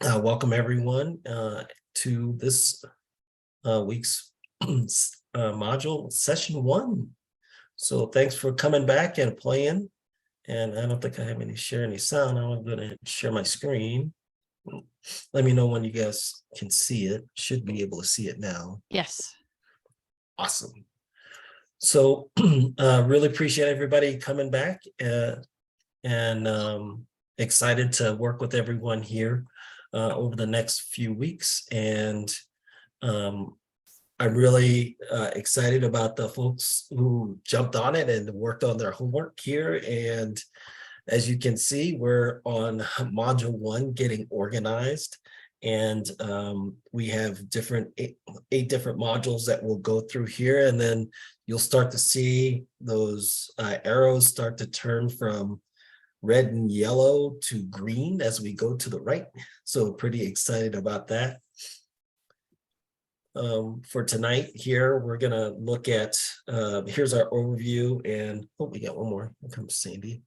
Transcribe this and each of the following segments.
Welcome everyone to this week's module, session 1. So thanks for coming back and playing. And I don't think I have any sound. I'm going to share my screen. Let me know when you guys can see it. Should be able to see it now. Yes. Awesome. So really appreciate everybody coming back and excited to work with everyone here over the next few weeks. And I'm really excited about the folks who jumped on it and worked on their homework here. And as you can see, we're on module 1, getting organized. And we have eight different modules that we'll go through here. And then you'll start to see those arrows start to turn from red and yellow to green as we go to the right. So pretty excited about that. For tonight here, we're gonna look at, here's our overview, and oh, we got one more. Here comes Sandy.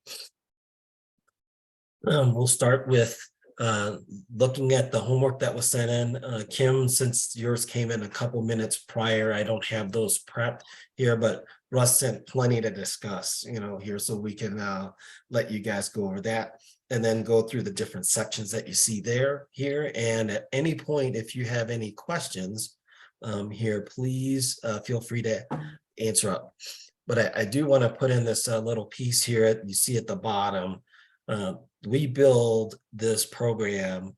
We'll start with looking at the homework that was sent in. Kim, since yours came in a couple minutes prior, I don't have those prepped here, but Russ sent plenty to discuss, here, so we can let you guys go over that and then go through the different sections that you see here. And at any point, if you have any questions here, please feel free to answer up. But I do want to put in this little piece here you see at the bottom. We build this program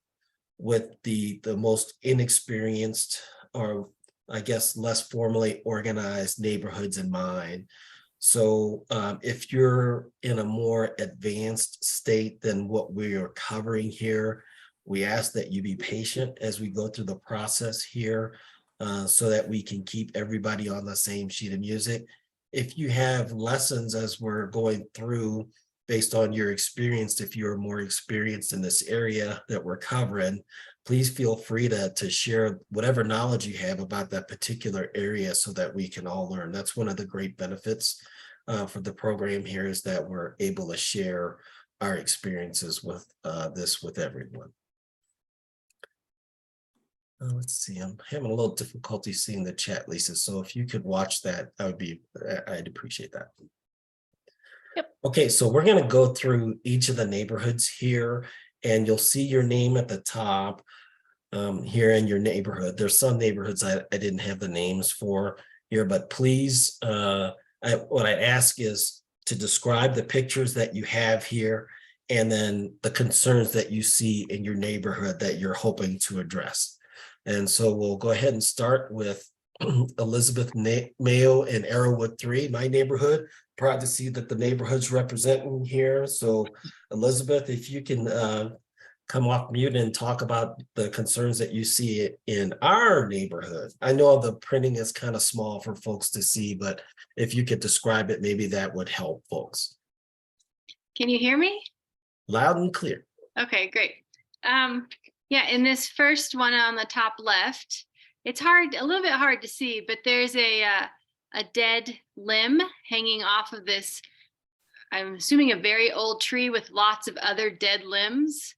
with the most inexperienced, or I guess less formally organized neighborhoods in mind. So if you're in a more advanced state than what we are covering here, we ask that you be patient as we go through the process here so that we can keep everybody on the same sheet of music. If you have lessons as we're going through, based on your experience, if you're more experienced in this area that we're covering, please feel free to share whatever knowledge you have about that particular area so that we can all learn. That's one of the great benefits for the program here, is that we're able to share our experiences with this with everyone. Let's see, I'm having a little difficulty seeing the chat, Lisa. So if you could watch that, I'd appreciate that. Yep. Okay, so we're going to go through each of the neighborhoods here, and you'll see your name at the top here in your neighborhood. There's some neighborhoods I didn't have the names for here, but please, what I ask is to describe the pictures that you have here, and then the concerns that you see in your neighborhood that you're hoping to address. And so we'll go ahead and start with Elizabeth Mayo in Arrowwood 3, my neighborhood. Proud to see that the neighborhood's representing here. So Elizabeth, if you can come off mute and talk about the concerns that you see in our neighborhood. I know the printing is kind of small for folks to see, but if you could describe it, maybe that would help folks. Can you hear me? Loud and clear. Okay, great. Yeah, in this first one on the top left, it's a little bit hard to see, but there's a dead limb hanging off of this, I'm assuming a very old tree with lots of other dead limbs,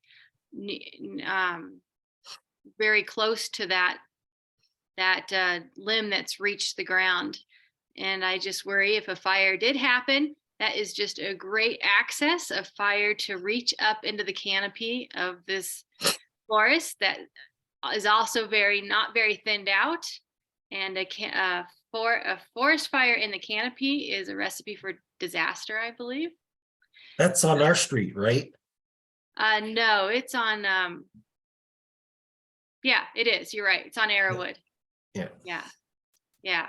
very close to that limb that's reached the ground. And I just worry, if a fire did happen, that is just a great access of fire to reach up into the canopy of this forest that is also not very thinned out. And a forest fire in the canopy is a recipe for disaster, I believe. That's on our street, right? No, it's on yeah, it is. You're right. It's on Arrowwood. Yeah.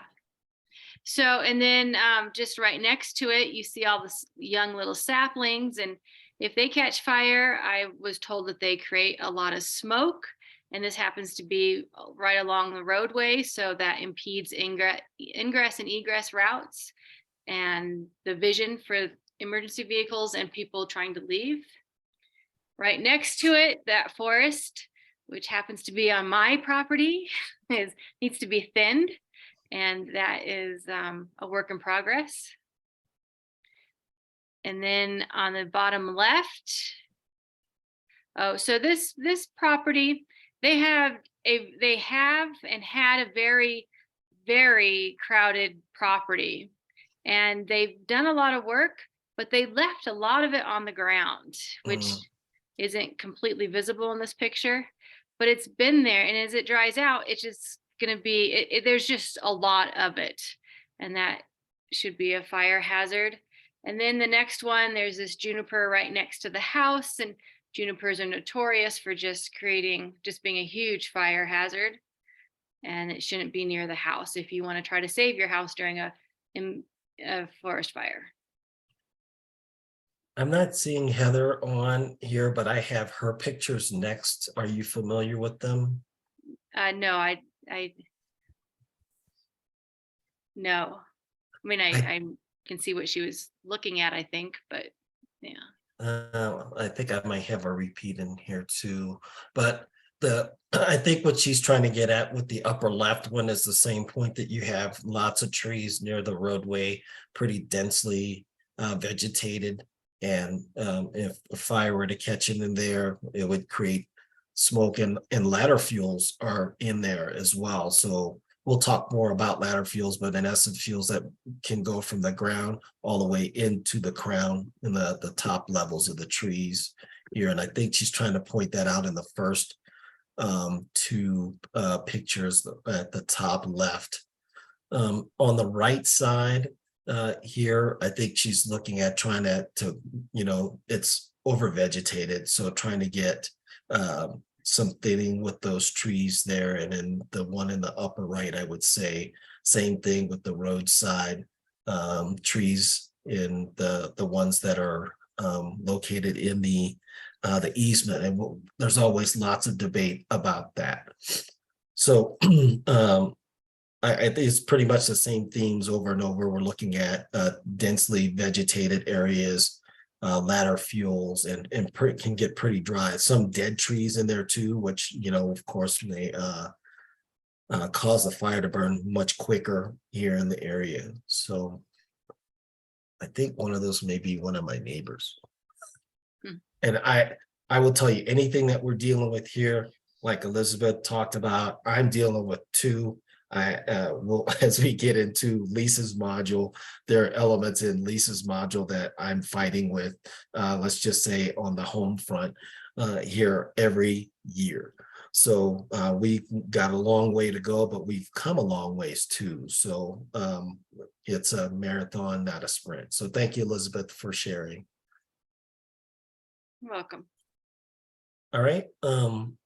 So, and then just right next to it, you see all the young little saplings, and if they catch fire, I was told that they create a lot of smoke, and this happens to be right along the roadway, so that impedes ingress and egress routes and the vision for emergency vehicles and people trying to leave. Right next to it, that forest, which happens to be on my property, needs to be thinned, and that is a work in progress. And then on the bottom left, Oh, so this property, they have and had a very, very crowded property. And they've done a lot of work, but they left a lot of it on the ground, which Mm, isn't completely visible in this picture, but it's been there. And as it dries out, it's just going to be, there's just a lot of it. And that should be a fire hazard. And then the next one, there's this juniper right next to the house. And junipers are notorious for just being a huge fire hazard. And it shouldn't be near the house if you want to try to save your house during a forest fire. I'm not seeing Heather on here, but I have her pictures next. Are you familiar with them? No, I no. I mean, I I can see what she was looking at, I think, but yeah. I think I might have a repeat in here too, but I think what she's trying to get at with the upper left one is the same point, that you have lots of trees near the roadway, pretty densely vegetated. And if a fire were to catch in there, it would create smoke, and ladder fuels are in there as well. So we'll talk more about ladder fuels, but in essence, fuels that can go from the ground all the way into the crown and the top levels of the trees here. And I think she's trying to point that out in the first two pictures at the top left. On the right side here, I think she's looking at trying to it's over vegetated, so trying to get some thinning with those trees there. And then the one in the upper right, I would say same thing with the roadside trees in the ones that are located in the easement. And there's always lots of debate about that. So I think it's pretty much the same themes over and over. We're looking at densely vegetated areas, ladder fuels, and can get pretty dry. Some dead trees in there too, which, of course, may cause the fire to burn much quicker here in the area. So I think one of those may be one of my neighbors. And I will tell you, anything that we're dealing with here, like Elizabeth talked about, I'm dealing with too. I will, as we get into Lisa's module, there are elements in Lisa's module that I'm fighting with, let's just say on the home front here every year. So we've got a long way to go, but we've come a long ways too. So it's a marathon, not a sprint. So thank you, Elizabeth, for sharing. You're welcome. All right,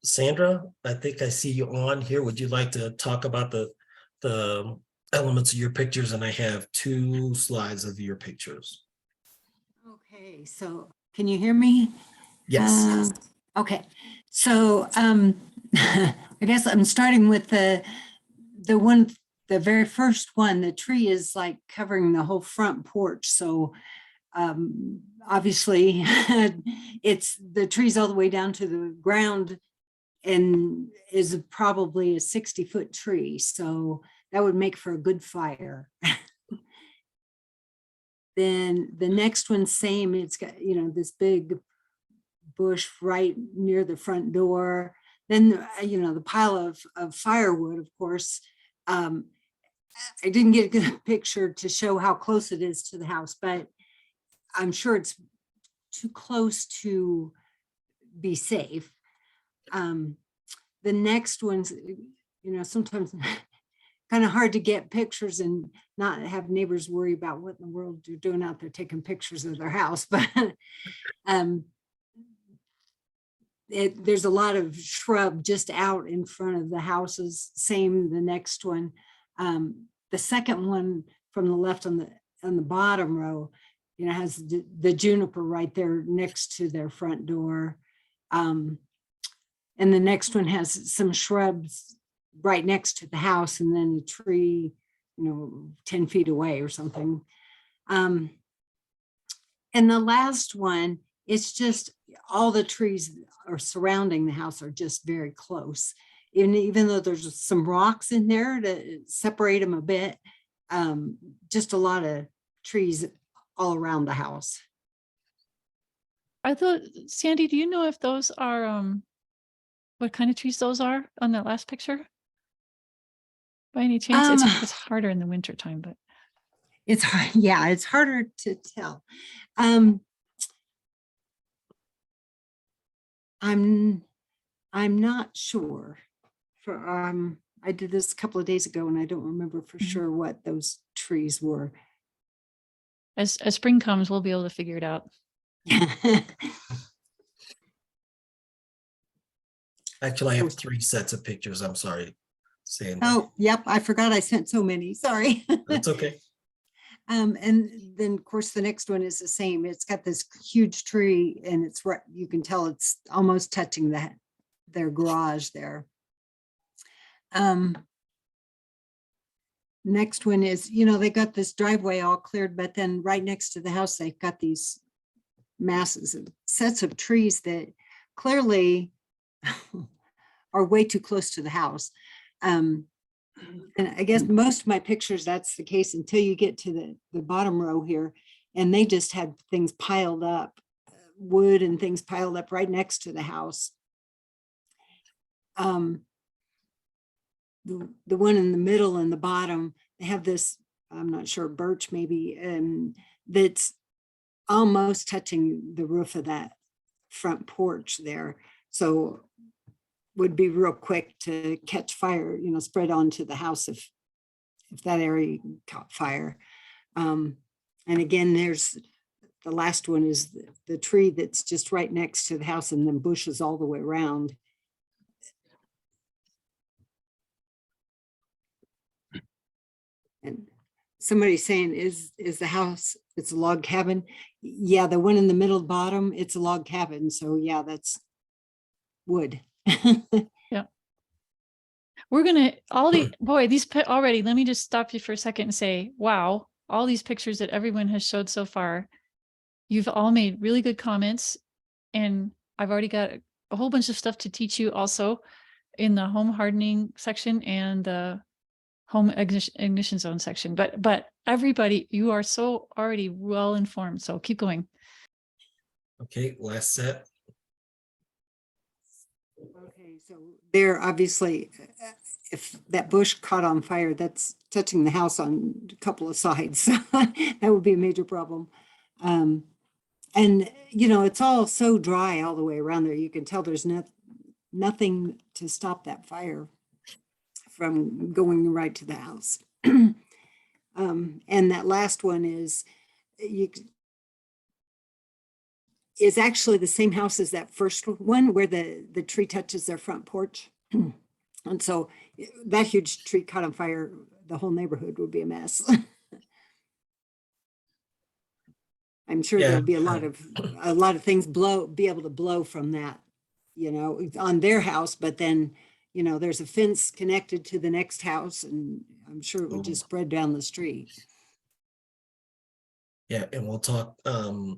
Sandra, I think I see you on here. Would you like to talk about the elements of your pictures? And I have 2 slides of your pictures. Okay, so can you hear me? Yes. Okay, so I guess I'm starting with the very first one. The tree is like covering the whole front porch. So obviously it's the trees all the way down to the ground and is probably a 60-foot tree. So that would make for a good fire. Then the next one, same, it's got, this big bush right near the front door. Then, the pile of firewood, of course. I didn't get a good picture to show how close it is to the house, but I'm sure it's too close to be safe. The next one's, sometimes kind of hard to get pictures and not have neighbors worry about what in the world you're doing out there taking pictures of their house. But there's a lot of shrub just out in front of the houses. Same, the next one. The second one from the left on the bottom row, has the juniper right there next to their front door. And the next one has some shrubs right next to the house, and then a tree, 10 feet away or something. And the last one, it's just all the trees are surrounding the house are just very close. Even though there's some rocks in there to separate them a bit, just a lot of trees all around the house. Are those, Sandy, do you know if those are, what kind of trees those are on that last picture? By any chance? It's harder in the winter time, but. It's hard, yeah, it's harder to tell. I'm not sure. I did this a couple of days ago and I don't remember for sure what those trees were. As spring comes, we'll be able to figure it out. Actually, I have 3 sets of pictures. I'm sorry, Sandy. Oh, yep, I forgot I sent so many, sorry. That's okay. And then of course the next one is the same. It's got this huge tree and it's right, you can tell it's almost touching their garage there. Next one is, they got this driveway all cleared, but then right next to the house, they've got these masses of sets of trees that clearly are way too close to the house. And I guess most of my pictures, that's the case until you get to the bottom row here. And they just had things piled up, wood and things piled up right next to the house. The one in the middle and the bottom, they have this, I'm not sure, birch maybe, that's almost touching the roof of that front porch there. So would be real quick to catch fire, spread onto the house if that area caught fire. And again, there's the last one is the tree that's just right next to the house and then bushes all the way around. And somebody's saying, is the house, it's a log cabin? Yeah, the one in the middle bottom, it's a log cabin. So yeah, that's wood. Yeah. We're gonna, already, let me just stop you for a second and say, wow, all these pictures that everyone has showed so far, you've all made really good comments. And I've already got a whole bunch of stuff to teach you also in the home hardening section and the home ignition zone section, but everybody, you are so already well informed, so keep going. Okay, last set. Okay, so there obviously, if that bush caught on fire, that's touching the house on a couple of sides. That would be a major problem. And it's all so dry all the way around there. You can tell there's nothing to stop that fire from going right to the house. And that last one is actually the same house as that first one where the tree touches their front porch. And so that huge tree caught on fire, the whole neighborhood would be a mess. I'm sure there'll be a lot of things be able to blow from that, on their house, but then there's a fence connected to the next house, and I'm sure it would just spread down the street. Yeah, and we'll talk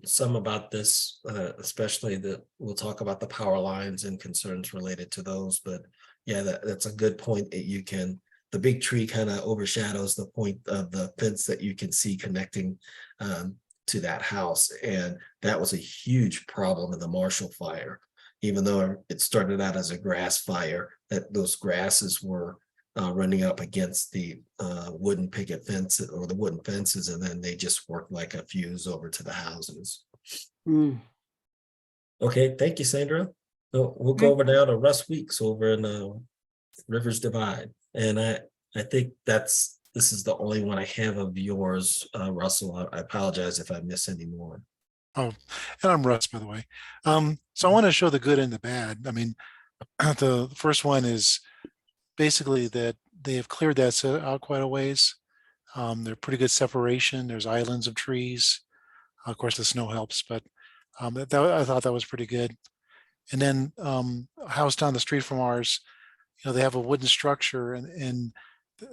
some about this, especially we'll talk about the power lines and concerns related to those. But yeah, that's a good point that the big tree kind of overshadows the point of the fence that you can see connecting to that house. And that was a huge problem in the Marshall fire. Even though it started out as a grass fire, that those grasses were running up against the wooden picket fence or the wooden fences, and then they just worked like a fuse over to the houses. Okay, thank you, Sandra. So we'll go over now to Russ Weeks over in Rivers Divide, and I think this is the only one I have of yours, Russell. I apologize if I miss any more. Oh, and I'm Russ, by the way. So I want to show the good and the bad. I mean, the first one is basically that they have cleared that out quite a ways. They're pretty good separation. There's islands of trees. Of course, the snow helps, but I thought that was pretty good. And then a house down the street from ours, they have a wooden structure and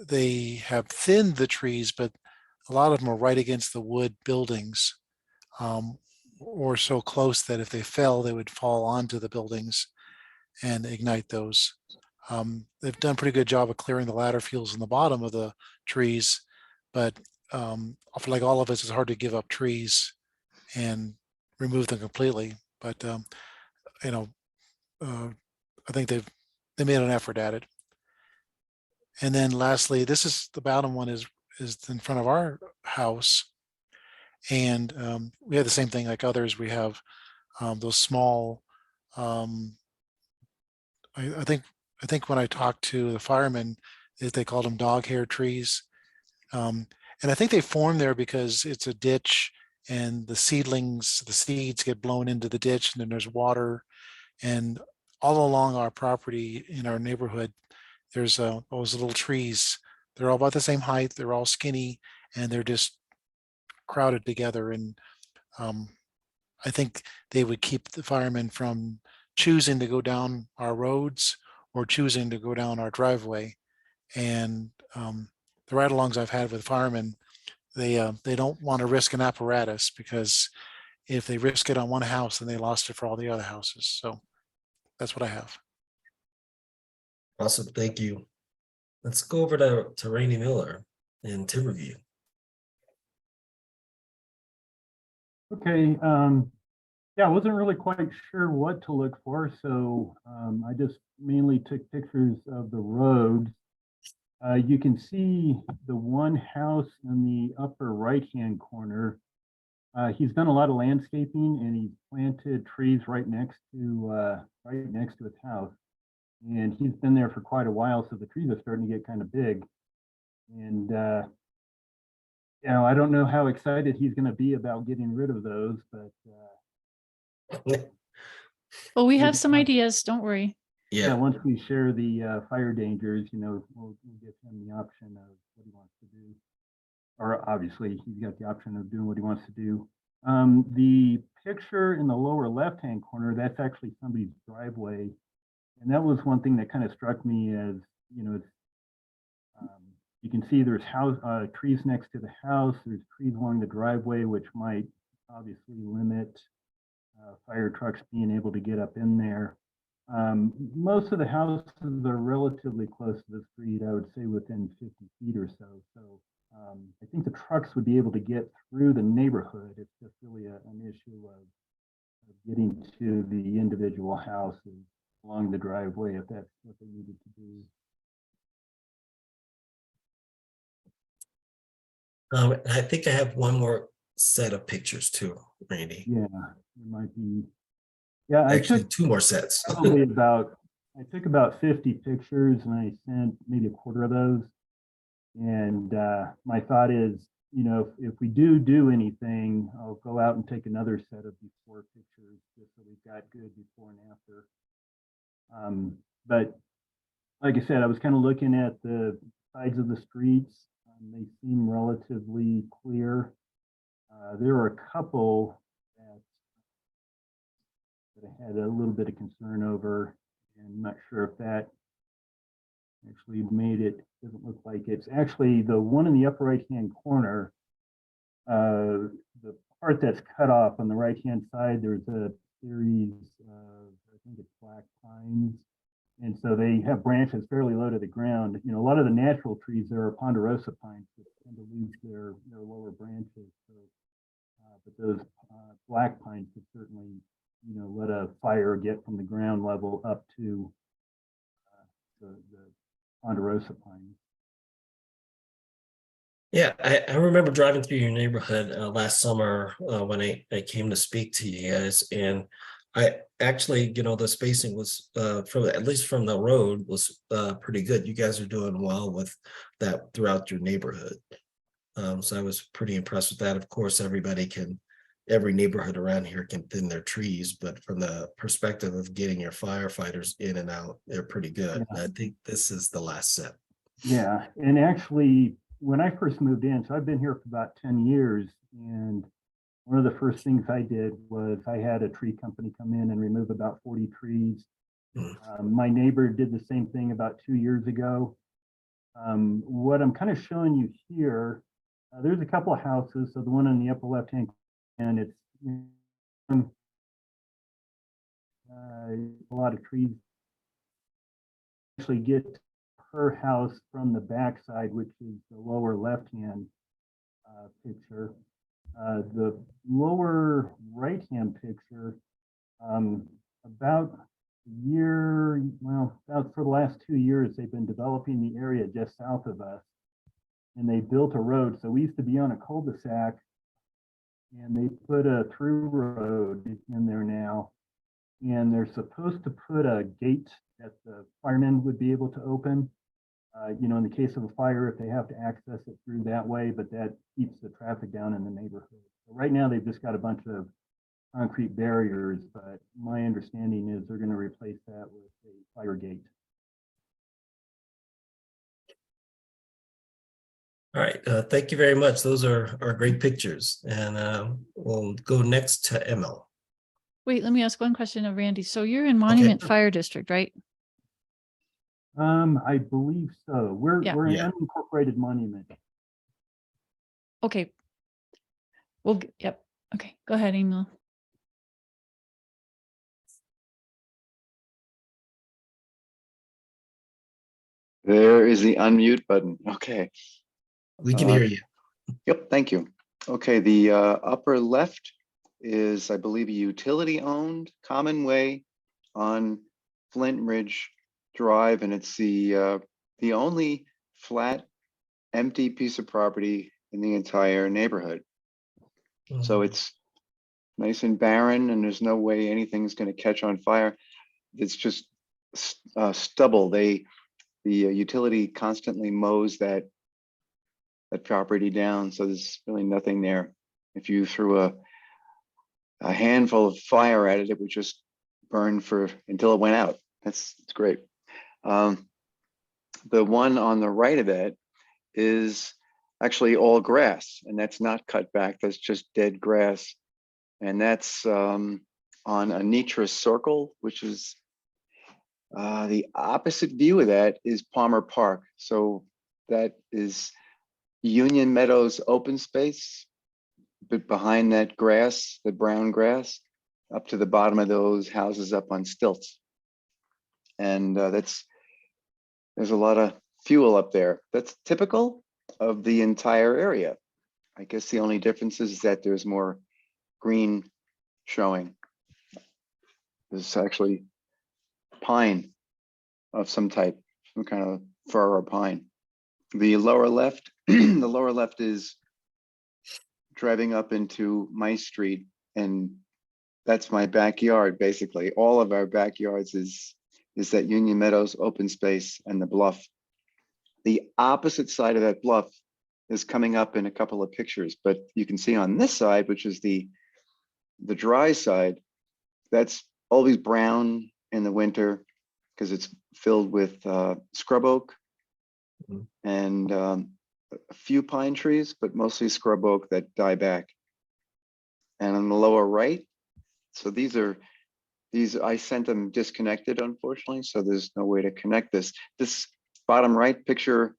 they have thinned the trees, but a lot of them are right against the wood buildings. Or so close that if they fell, they would fall onto the buildings and ignite those. They've done a pretty good job of clearing the ladder fields in the bottom of the trees, but like all of us, it's hard to give up trees and remove them completely. but you know, I think they made an effort at it. And then lastly, this is the bottom one is in front of our house, and we have the same thing like others. We have those small. I think when I talked to the firemen, they called them dog hair trees. And I think they form there because it's a ditch and the seeds get blown into the ditch, and then there's water. And all along our property in our neighborhood, there's those little trees. They're all about the same height. They're all skinny, and they're just crowded together. And I think they would keep the firemen from choosing to go down our roads or choosing to go down our driveway. And the ride-alongs I've had with firemen, they don't want to risk an apparatus, because if they risk it on one house, then they lost it for all the other houses. So that's what I have. Awesome, thank you. Let's go over to Rainey Miller in Timberview. Okay, yeah, I wasn't really quite sure what to look for, so I just mainly took pictures of the roads. You can see the one house in the upper right-hand corner. He's done a lot of landscaping, and he's planted trees right next to his house. And he's been there for quite a while, so the trees are starting to get kind of big. And you know, I don't know how excited he's going to be about getting rid of those, but Well, we have some ideas. Don't worry. yeah, Yeah, once we share the fire dangers, you know, we'll give him the option of what he wants to do. Or obviously, he's got the option of doing what he wants to do. The picture in the lower left-hand corner, that's actually somebody's driveway. And that was one thing that kind of struck me as, you know, it's, you can see there's trees next to the house, there's trees along the driveway, which might obviously limit fire trucks being able to get up in there. Most of the houses are relatively close to the street, I would say within 50 feet or so. So I think the trucks would be able to get through the neighborhood. It's just really an issue of getting to the individual houses along the driveway, if that's what they needed to do. I think I have one more set of pictures too, Randy. Yeah, it might be. Yeah, Actually, two more sets. probably I took about 50 pictures, and I sent maybe a quarter of those. And my thought is, you know, if we do anything, I'll go out and take another set of before pictures, just so we've got good before and after. But like I said, I was kind of looking at the sides of the streets. They seem relatively clear. There were a couple that I had a little bit of concern over, and I'm not sure if that actually made it. Doesn't look like it's actually the one in the upper right-hand corner. The part that's cut off on the right-hand side, there's a series of, I think it's black pines. And so they have branches fairly low to the ground. You know, a lot of the natural trees there are ponderosa pines that tend to lose their lower branches. So, but those black pines could certainly, you know, let a fire get from the ground level up to the ponderosa pines. Yeah, I remember driving through your neighborhood last summer when I came to speak to you guys, and I actually, you know, the spacing was from at least from the road was pretty good. You guys are doing well with that throughout your neighborhood. So I was pretty impressed with that. Of course, every neighborhood around here can thin their trees, but from the perspective of getting your firefighters in and out, they're pretty good. Yeah. I think this is the last set. Yeah, and actually, when I first moved in, so I've been here for about 10 years, and one of the first things I did was I had a tree company come in and remove about 40 trees. My neighbor did the same thing about 2 years ago. What I'm kind of showing you here, there's a couple of houses. So the one in the upper left-hand, and it's a lot of trees. Actually get her house from the backside, which is the lower left-hand picture. The lower right-hand picture, About a year, well, about for the last 2 years, they've been developing the area just south of us. And they built a road. So we used to be on a cul-de-sac, and they put a through road in there now. And they're supposed to put a gate that the firemen would be able to open. You know, in the case of a fire, if they have to access it through that way, but that keeps the traffic down in the neighborhood. So right now, they've just got a bunch of concrete barriers, but my understanding is they're going to replace that with a fire gate. All right, thank you very much. Those are great pictures. And we'll go next to Emil. Wait, let me ask one question of Randy. So you're in Monument Fire District, right? I believe so. We're an Yeah. unincorporated monument. Okay. Well, yep. Okay, go ahead, Emil. There is the unmute button. Okay. We can hear you. Yep, thank you. Okay, the upper left is, I believe, a utility-owned common way on Flint Ridge Drive, and it's the only flat, empty piece of property in the entire neighborhood. So it's nice and barren, and there's no way anything's going to catch on fire. It's just stubble. The utility constantly mows that property down, so there's really nothing there. If you threw a handful of fire at it, it would just burn until it went out. It's great. The one on the right of that is actually all grass, and that's not cut back. That's just dead grass, and that's on Anitra Circle, which is the opposite view of that is Palmer Park. So that is Union Meadows open space, but behind that grass, the brown grass, up to the bottom of those houses up on stilts. And there's a lot of fuel up there. That's typical of the entire area. I guess the only difference is that there's more green showing. There's actually pine of some type, some kind of fir or pine. The lower left, the lower left is driving up into my street, and that's my backyard. Basically, all of our backyards is that Union Meadows open space and the bluff. The opposite side of that bluff is coming up in a couple of pictures, but you can see on this side, which is the dry side, that's always brown in the winter because it's filled with scrub oak and a few pine trees, but mostly scrub oak that die back. And on the lower right, so these I sent them disconnected, unfortunately, so there's no way to connect this. This bottom right picture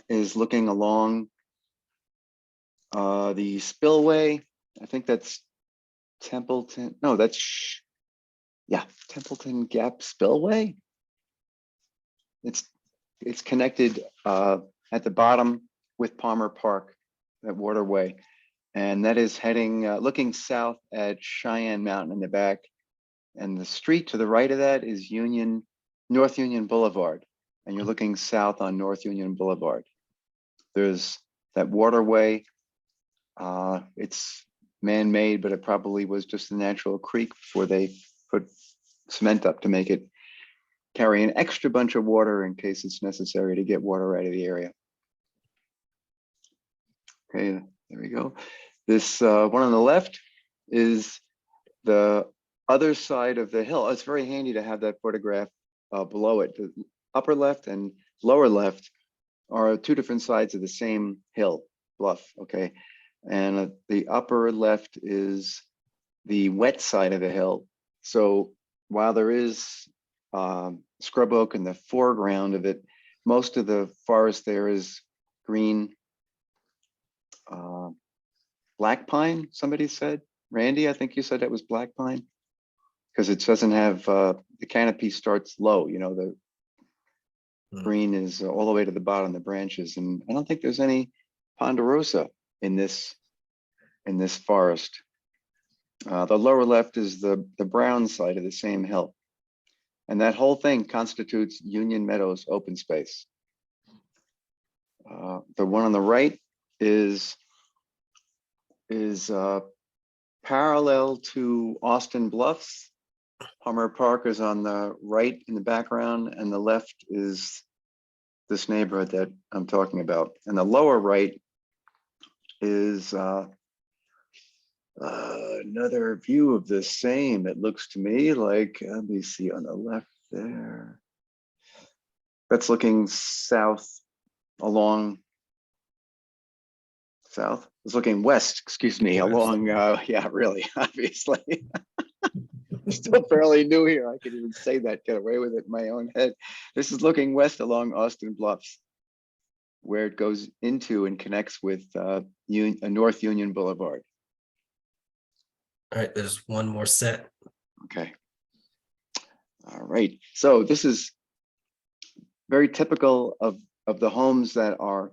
is looking along the spillway. I think that's Templeton. No, that's Templeton Gap Spillway. It's connected at the bottom with Palmer Park, that waterway, and that is heading looking south at Cheyenne Mountain in the back, and the street to the right of that is North Union Boulevard, and you're looking south on North Union Boulevard. There's that waterway. It's man-made, but it probably was just a natural creek before they put cement up to make it carry an extra bunch of water in case it's necessary to get water out of the area. Okay, there we go. This one on the left is the other side of the hill. It's very handy to have that photograph below it. The upper left and lower left are two different sides of the same hill, bluff, okay? And the upper left is the wet side of the hill. So while there is scrub oak in the foreground of it, most of the forest there is green black pine, somebody said. Randy, I think you said that was black pine, because it doesn't have, the canopy starts low, you know, the green is all the way to the bottom of the branches. And I don't think there's any ponderosa in this forest. The lower left is the brown side of the same hill. And that whole thing constitutes Union Meadows open space. The one on the right is parallel to Austin Bluffs. Hummer Park is on the right in the background, and the left is this neighborhood that I'm talking about. And the lower right is another view of the same. It looks to me like, let me see on the left there. That's looking south along south. It's looking west, excuse me, along, yeah, really, obviously. I'm still fairly new here. I could even say that, get away with it in my own head. This is looking west along Austin Bluffs, where it goes into and connects with North Union Boulevard. All right, there's one more set. Okay. All right. So this is very typical of the homes that are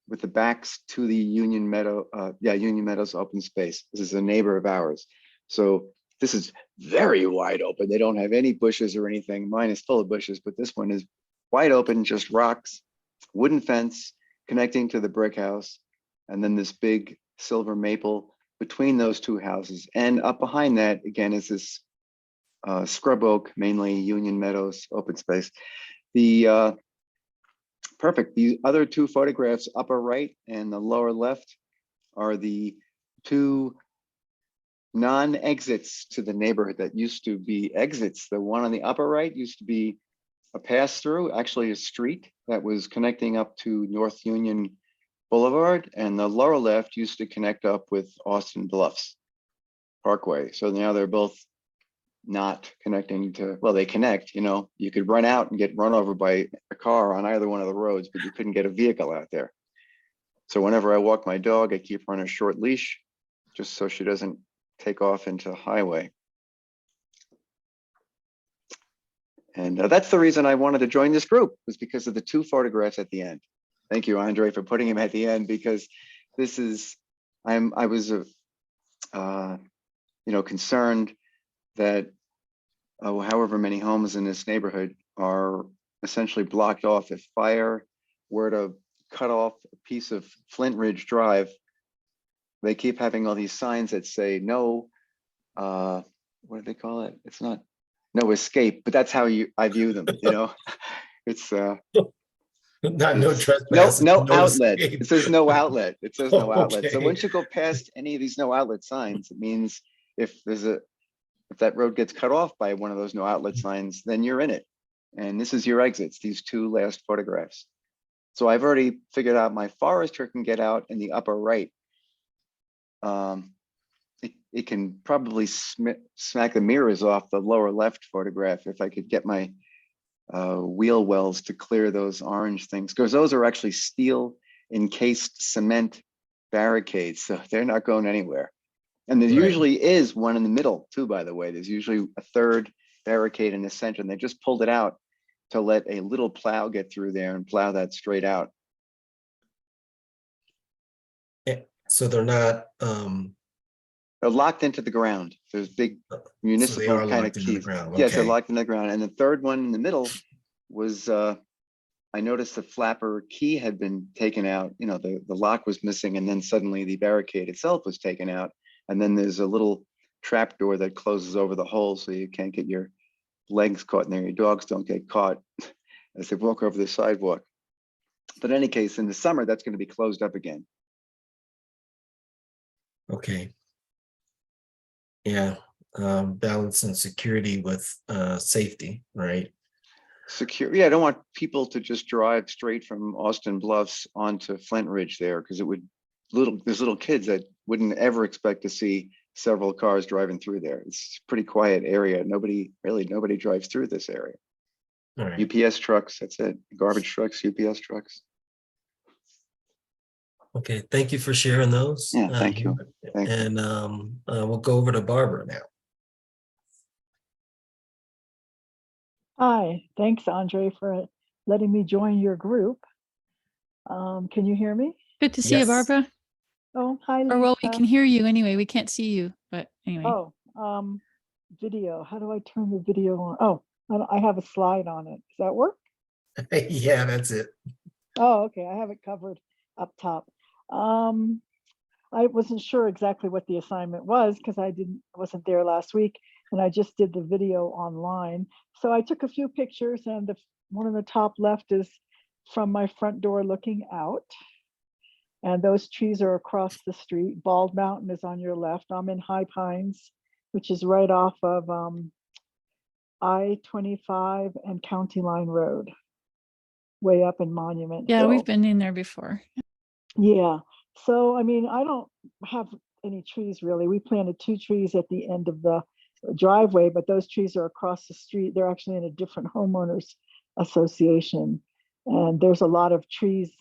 with the backs to the Union Meadows open space. This is a neighbor of ours. So this is very wide open. They don't have any bushes or anything. Mine is full of bushes, but this one is wide open, just rocks, wooden fence connecting to the brick house, and then this big silver maple between those two houses. And up behind that, again, is this scrub oak, mainly Union Meadows open space. The perfect. The other two photographs, upper right and the lower left, are the two non-exits to the neighborhood that used to be exits. The one on the upper right used to be a pass-through, actually a street that was connecting up to North Union Boulevard, and the lower left used to connect up with Austin Bluffs Parkway. So now they're both not connecting to, well, they connect, you know, you could run out and get run over by a car on either one of the roads, but you couldn't get a vehicle out there. So whenever I walk my dog, I keep her on a short leash just so she doesn't take off into the highway. And that's the reason I wanted to join this group, was because of the two photographs at the end. Thank you, Andre, for putting him at the end, because this is, I was, concerned that however many homes in this neighborhood are essentially blocked off. If fire were to cut off a piece of Flint Ridge Drive, they keep having all these signs that say no, what do they call it? It's not no escape, but that's how I view them, you know. It's No trespass. no outlet. escape. It says no outlet. It says no outlet. So Okay. once you go past any of these no outlet signs, it means if that road gets cut off by one of those no outlet signs, then you're in it. And this is your exits, these two last photographs. So I've already figured out my forester can get out in the upper right. It can probably smack the mirrors off the lower left photograph if I could get my wheel wells to clear those orange things, because those are actually steel encased cement barricades, so they're not going anywhere. And there Right. usually is one in the middle too, by the way. There's usually a third barricade in the center, and they just pulled it out to let a little plow get through there and plow that straight out. So they're not, They're locked into the ground. There's big so they municipal are kind of locked into the keys. ground. Yes, they're Okay. locked in the ground. And the third one in the middle was, I noticed the flapper key had been taken out. You know, the lock was missing, and then suddenly the barricade itself was taken out. And then there's a little trap door that closes over the hole so you can't get your legs caught in there. Your dogs don't get caught as they walk over the sidewalk. But in any case, in the summer, that's going to be closed up again. Okay. Yeah, balancing security with safety, right? Secure. Yeah, I don't want people to just drive straight from Austin Bluffs onto Flint Ridge there, because it would there's little kids that wouldn't ever expect to see several cars driving through there. It's a pretty quiet area. Nobody drives through this area. All right. UPS trucks, that's it. Garbage trucks, UPS trucks. Okay, thank you for sharing those. Yeah, thank you. Thank you. And we'll go over to Barbara now. Hi, thanks, Andre, for letting me join your group. Can you hear me? Good to see you, Yes. Barbara. Oh, hi, Or well, we Lisa. can hear you anyway. We can't see you, but anyway. Oh, video. How do I turn the video on? Oh, I have a slide on it. Does that work? Yeah, that's it. Oh, okay. I have it covered up top. I wasn't sure exactly what the assignment was because I wasn't there last week, and I just did the video online. So I took a few pictures, and the one on the top left is from my front door looking out. And those trees are across the street. Bald Mountain is on your left. I'm in High Pines, which is right off of I-25 and County Line Road, way up in Monument Yeah, Hill. we've been in there before. Yeah. So, I mean, I don't have any trees really. We planted 2 trees at the end of the driveway, but those trees are across the street. They're actually in a different homeowners association. And there's a lot of tree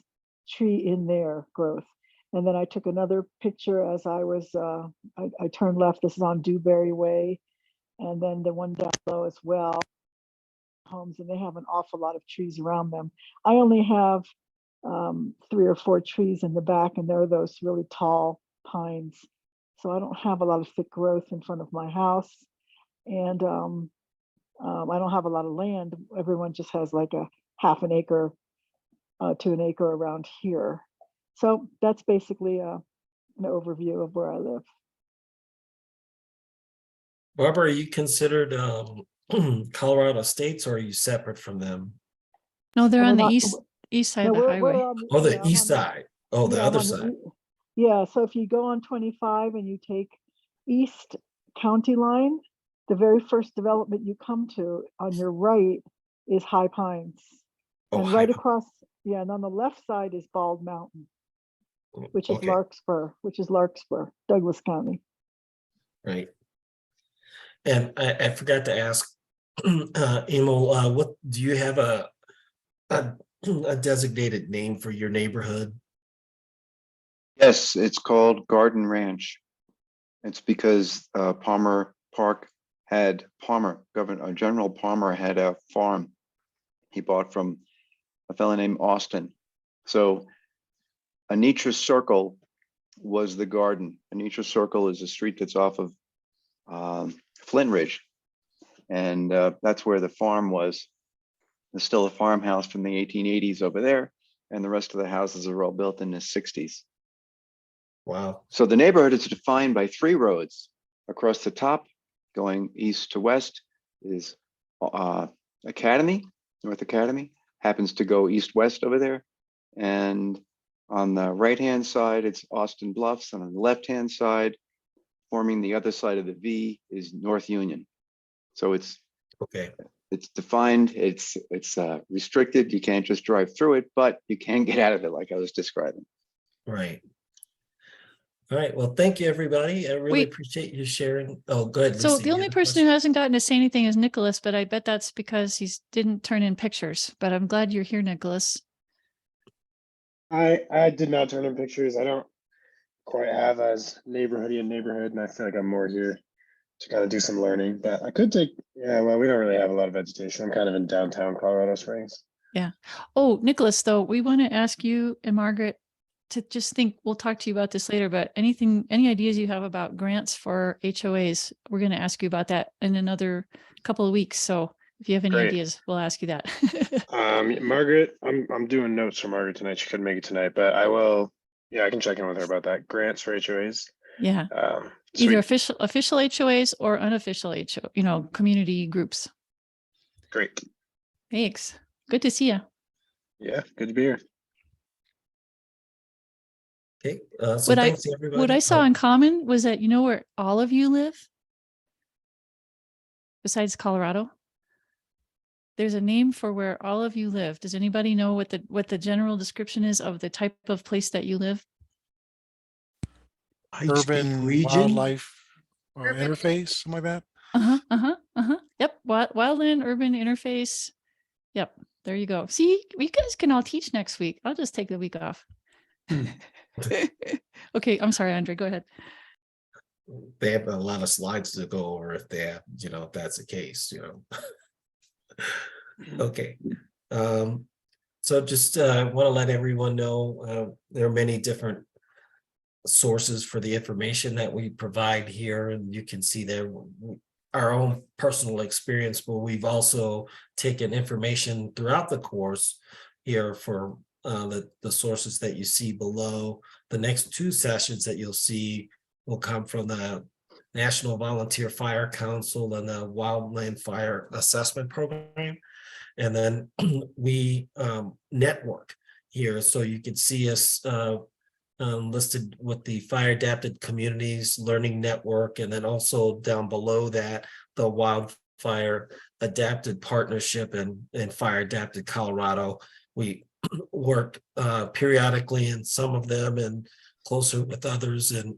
in there growth. And then I took another picture as I was, I turned left. This is on Dewberry Way. And then the one down below as well, homes, and they have an awful lot of trees around them. I only have 3 or 4 trees in the back, and they're those really tall pines. So I don't have a lot of thick growth in front of my house. And I don't have a lot of land. Everyone just has like a half an acre to an acre around here. So that's basically an overview of where I live. Barbara, are you considered Colorado states, or are you separate from them? No, they're We're on the not- east side No, of the we're highway. on Oh, the yeah, I'm east on the- side. Oh, the yeah, I'm other on the side. Yeah, so if you go on 25 and you take East County Line, the very first development you come to on your right is High Pines. Oh, And right across, yeah, and on the left side is Bald Mountain, which is okay, Larkspur, Douglas County. right. And I forgot to ask, Emil, what do you have a designated name for your neighborhood? Yes, it's called Garden Ranch. It's because General Palmer had a farm he bought from a fellow named Austin. So Anitra Circle was the garden. Anitra Circle is a street that's off of Flint Ridge. And that's where the farm was. There's still a farmhouse from the 1880s over there. And the rest of the houses are all built in the 60s. Wow. So the neighborhood is defined by 3 roads. Across the top, going east to west, is Academy, North Academy, happens to go east-west over there. And on the right-hand side, it's Austin Bluffs. And on the left-hand side, forming the other side of the V, is North Union. So it's defined, it's restricted. You can't just drive through it, but you can get out of it like I was describing. Right. All right. Well, thank you, everybody. I really Wait. appreciate you sharing. Oh, good. So the only person who hasn't gotten to say anything is Nicholas, but I bet that's because he didn't turn in pictures. But I'm glad you're here, Nicholas. I did not turn in pictures. I don't quite have as neighborhoody a neighborhood, and I feel like I'm more here to kind of do some learning. But I could take, yeah, well, we don't really have a lot of vegetation. I'm kind of in downtown Colorado Springs. Yeah. Oh, Nicholas, though, we want to ask you and Margaret to just think, we'll talk to you about this later, but any ideas you have about grants for HOAs, we're going to ask you about that in another couple of weeks. So if you have any Great. ideas, we'll ask you that. Margaret, I'm doing notes for Margaret tonight. She couldn't make it tonight, but I will. Yeah, I can check in with her about that. Grants for HOAs. Yeah. Either Sweet. official HOAs or unofficial community groups. Great. Thanks. Good to see you. Yeah, good to be here. Okay. So thanks, everybody. What I saw in common was that, you know where all of you live? Besides Colorado? There's a name for where all of you live. Does anybody know what the general description is of the type of place that you live? Urban wildlife interface, something like that. Yep. Wildland urban interface. Yep. There you go. See, you guys can all teach next week. I'll just take the week off. Okay. I'm sorry, Andre, go ahead. They have a lot of slides to go over if they have, if that's the case, Okay. So just want to let everyone know there are many different sources for the information that we provide here, and you can see there our own personal experience, but we've also taken information throughout the course here for the sources that you see below. The next two sessions that you'll see will come from the National Volunteer Fire Council and the Wildland Fire Assessment Program. And then we network here, so you can see us listed with the Fire Adapted Communities Learning Network, and then also down below that, the Wildfire Adapted Partnership and Fire Adapted Colorado. We work periodically in some of them and closer with others. And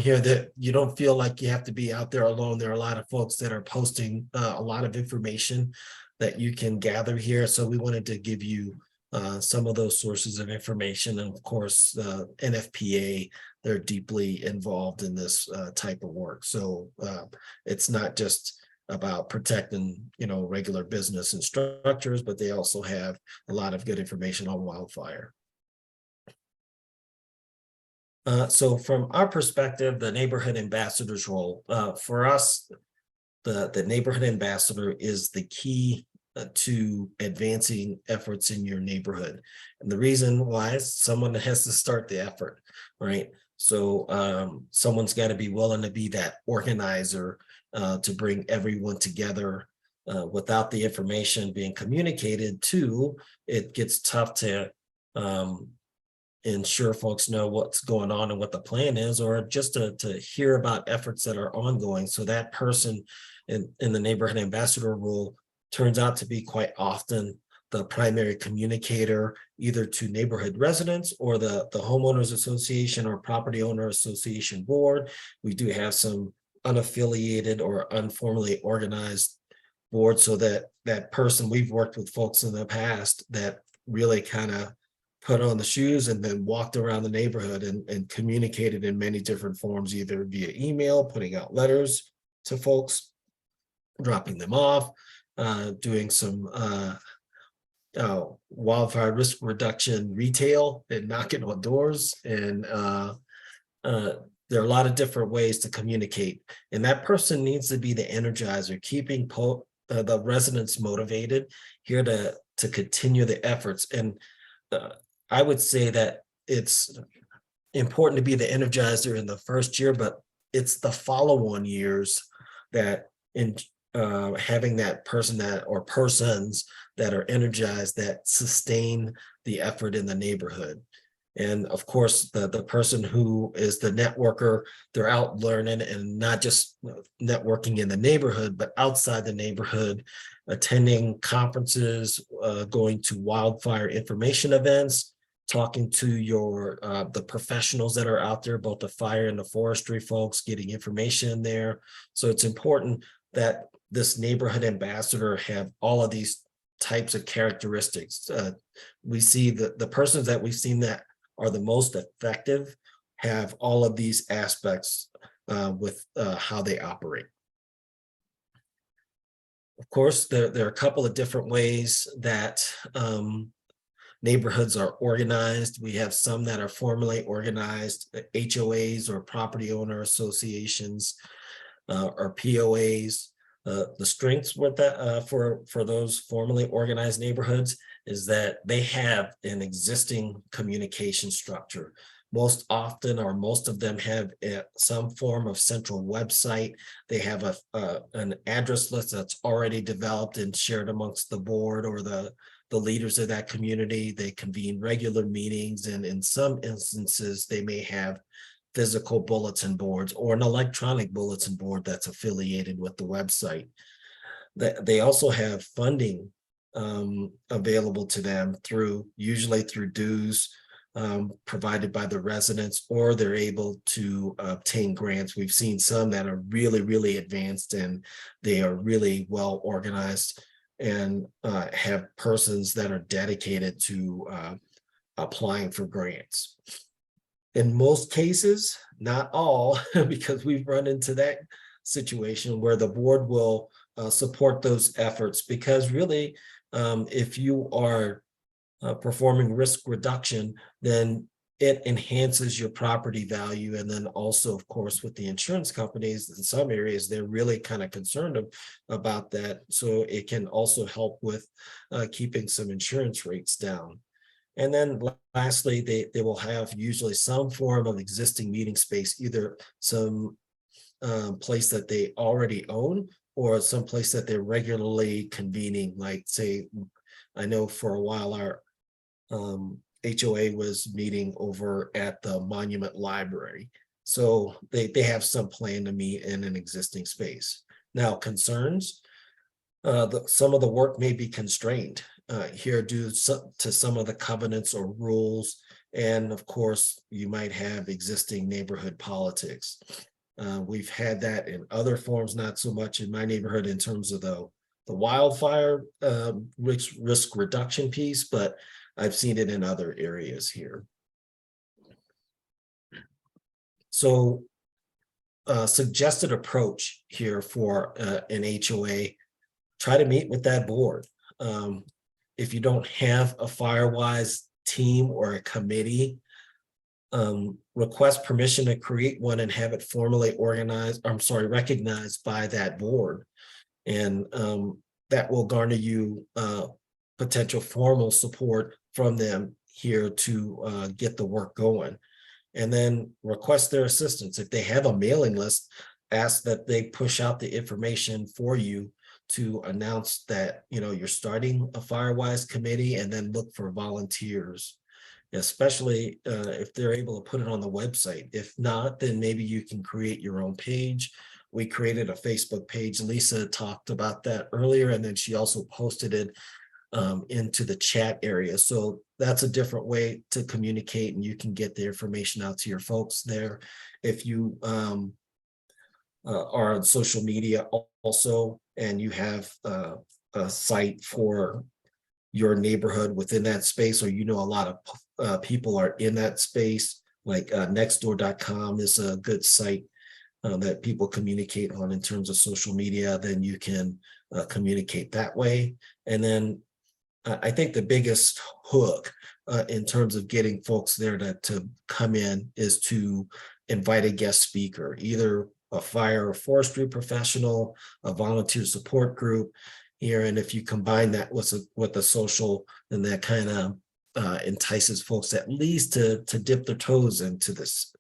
here that you don't feel like you have to be out there alone. There are a lot of folks that are posting a lot of information that you can gather here. So we wanted to give you some of those sources of information. And of course, NFPA, they're deeply involved in this type of work. So it's not just about protecting, regular business and structures, but they also have a lot of good information on wildfire. So from our perspective, the neighborhood ambassador's role, for us, the neighborhood ambassador is the key to advancing efforts in your neighborhood. And the reason why is someone has to start the effort, right? So someone's got to be willing to be that organizer to bring everyone together. Without the information being communicated to, it gets tough to ensure folks know what's going on and what the plan is, or just to hear about efforts that are ongoing. So that person in the neighborhood ambassador role turns out to be quite often the primary communicator, either to neighborhood residents or the homeowners association or property owner association board. We do have some unaffiliated or informally organized boards, so that person, we've worked with folks in the past that really kind of put on the shoes and then walked around the neighborhood and communicated in many different forms, either via email, putting out letters to folks, dropping them off, doing some wildfire risk reduction retail and knocking on doors. And there are a lot of different ways to communicate. And that person needs to be the energizer, keeping the residents motivated here to continue the efforts. And I would say that it's important to be the energizer in the first year, but it's the follow-on years that in having that person that or persons that are energized, that sustain the effort in the neighborhood. And of course, the person who is the networker, they're out learning and not just networking in the neighborhood, but outside the neighborhood, attending conferences, going to wildfire information events, talking to the professionals that are out there, both the fire and the forestry folks, getting information there. So it's important that this neighborhood ambassador have all of these types of characteristics. We see the persons that we've seen that are the most effective have all of these aspects with how they operate. Of course, there are a couple of different ways that neighborhoods are organized. We have some that are formally organized, HOAs or property owner associations or POAs. The strengths with that for those formally organized neighborhoods is that they have an existing communication structure. Most often, or most of them have some form of central website. They have an address list that's already developed and shared amongst the board or the leaders of that community. They convene regular meetings, and in some instances, they may have physical bulletin boards or an electronic bulletin board that's affiliated with the website. They also have funding available to them usually through dues provided by the residents, or they're able to obtain grants. We've seen some that are really, really advanced and they are really well organized and have persons that are dedicated to applying for grants. In most cases, not all, because we've run into that situation where the board will support those efforts, because really, if you are performing risk reduction, then it enhances your property value. And then also, of course, with the insurance companies, in some areas, they're really kind of concerned about that. So it can also help with keeping some insurance rates down. And then lastly, they will have usually some form of existing meeting space, either some place that they already own or some place that they're regularly convening. Like, say, I know for a while our HOA was meeting over at the Monument Library. So they have some plan to meet in an existing space. Now, concerns, some of the work may be constrained here due to some of the covenants or rules. And of course, you might have existing neighborhood politics. We've had that in other forms, not so much in my neighborhood in terms of the wildfire risk reduction piece, but I've seen it in other areas here. So suggested approach here for an HOA, try to meet with that board. If you don't have a FireWise team or a committee, request permission to create one and have it formally recognized by that board. And that will garner you potential formal support from them here to get the work going. And then request their assistance. If they have a mailing list, ask that they push out the information for you to announce that, you know, you're starting a FireWise committee, and then look for volunteers, especially if they're able to put it on the website. If not, then maybe you can create your own page. We created a Facebook page. Lisa talked about that earlier, and then she also posted it into the chat area. So that's a different way to communicate, and you can get the information out to your folks there. If you are on social media also, and you have a site for your neighborhood within that space, or you know a lot of people are in that space, like nextdoor.com is a good site that people communicate on in terms of social media, then you can communicate that way. And then I think the biggest hook in terms of getting folks there to come in is to invite a guest speaker, either a fire or forestry professional, a volunteer support group here. And if you combine that with the social, then that kind of entices folks at least to dip their toes into this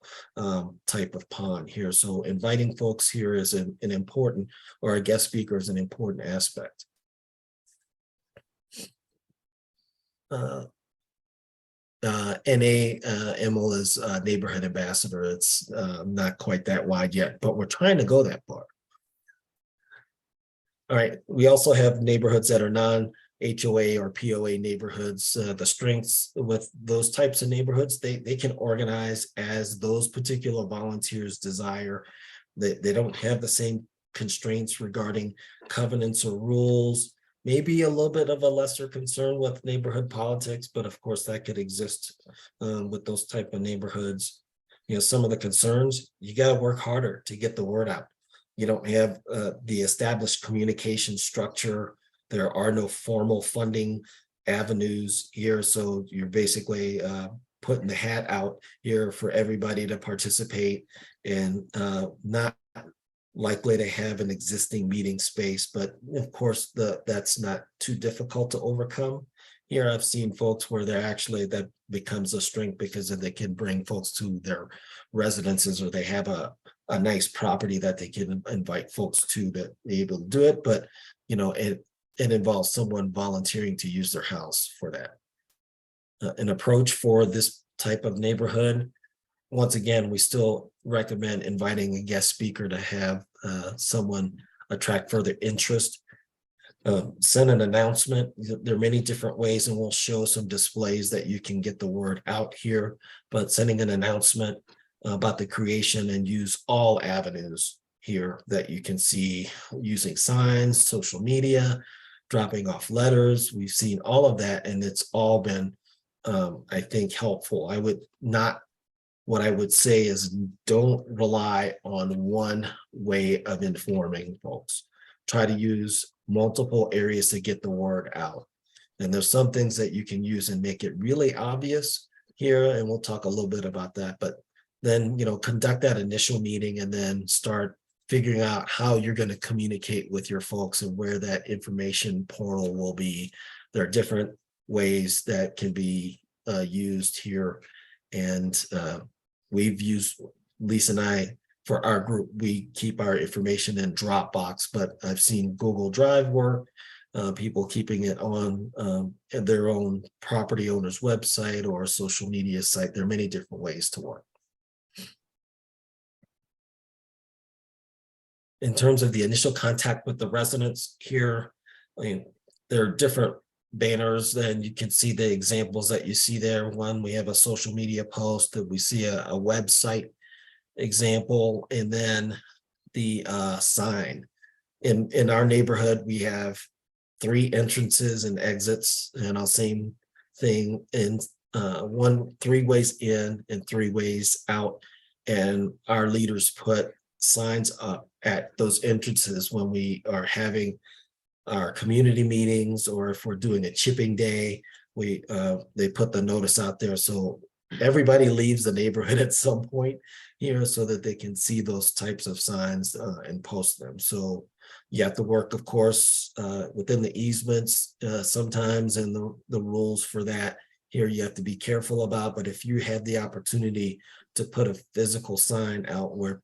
type of pond here. So inviting folks here is an important, or a guest speaker is an important aspect. NA is neighborhood ambassador. It's not quite that wide yet, but we're trying to go that far. All right, we also have neighborhoods that are non-HOA or POA neighborhoods. The strengths with those types of neighborhoods, they can organize as those particular volunteers desire. They don't have the same constraints regarding covenants or rules. Maybe a little bit of a lesser concern with neighborhood politics, but of course that could exist with those type of neighborhoods. You know, some of the concerns, you got to work harder to get the word out. You don't have the established communication structure. There are no formal funding avenues here. So you're basically putting the hat out here for everybody to participate, and not likely to have an existing meeting space. But of course, that's not too difficult to overcome. Here I've seen folks where they're actually, that becomes a strength because they can bring folks to their residences, or they have a nice property that they can invite folks to be able to do it. But you know, it involves someone volunteering to use their house for that. An approach for this type of neighborhood, once again, we still recommend inviting a guest speaker to have someone attract further interest. Send an announcement. There are many different ways, and we'll show some displays that you can get the word out here, but sending an announcement about the creation, and use all avenues here that you can see, using signs, social media, dropping off letters. We've seen all of that, and it's all been, I think, helpful. What I would say is, don't rely on one way of informing folks. Try to use multiple areas to get the word out. And there's some things that you can use and make it really obvious, here, and we'll talk a little bit about that. But then, conduct that initial meeting and then start figuring out how you're going to communicate with your folks and where that information portal will be. There are different ways that can be used here. And we've used, Lisa and I, for our group, we keep our information in Dropbox, but I've seen Google Drive work, people keeping it on their own property owner's website or social media site. There are many different ways to work. In terms of the initial contact with the residents here, there are different banners, and you can see the examples that you see there. One, we have a social media post, that we see a website example, and then the sign. In our neighborhood, we have 3 entrances and exits, and I'll same thing in 3 ways in and 3 ways out. And our leaders put signs up at those entrances when we are having our community meetings, or if we're doing a chipping day, they put the notice out there, so everybody leaves the neighborhood at some point here, so that they can see those types of signs and post them. So you have to work, of course, within the easements sometimes, and the rules for that here you have to be careful about. But if you have the opportunity to put a physical sign out where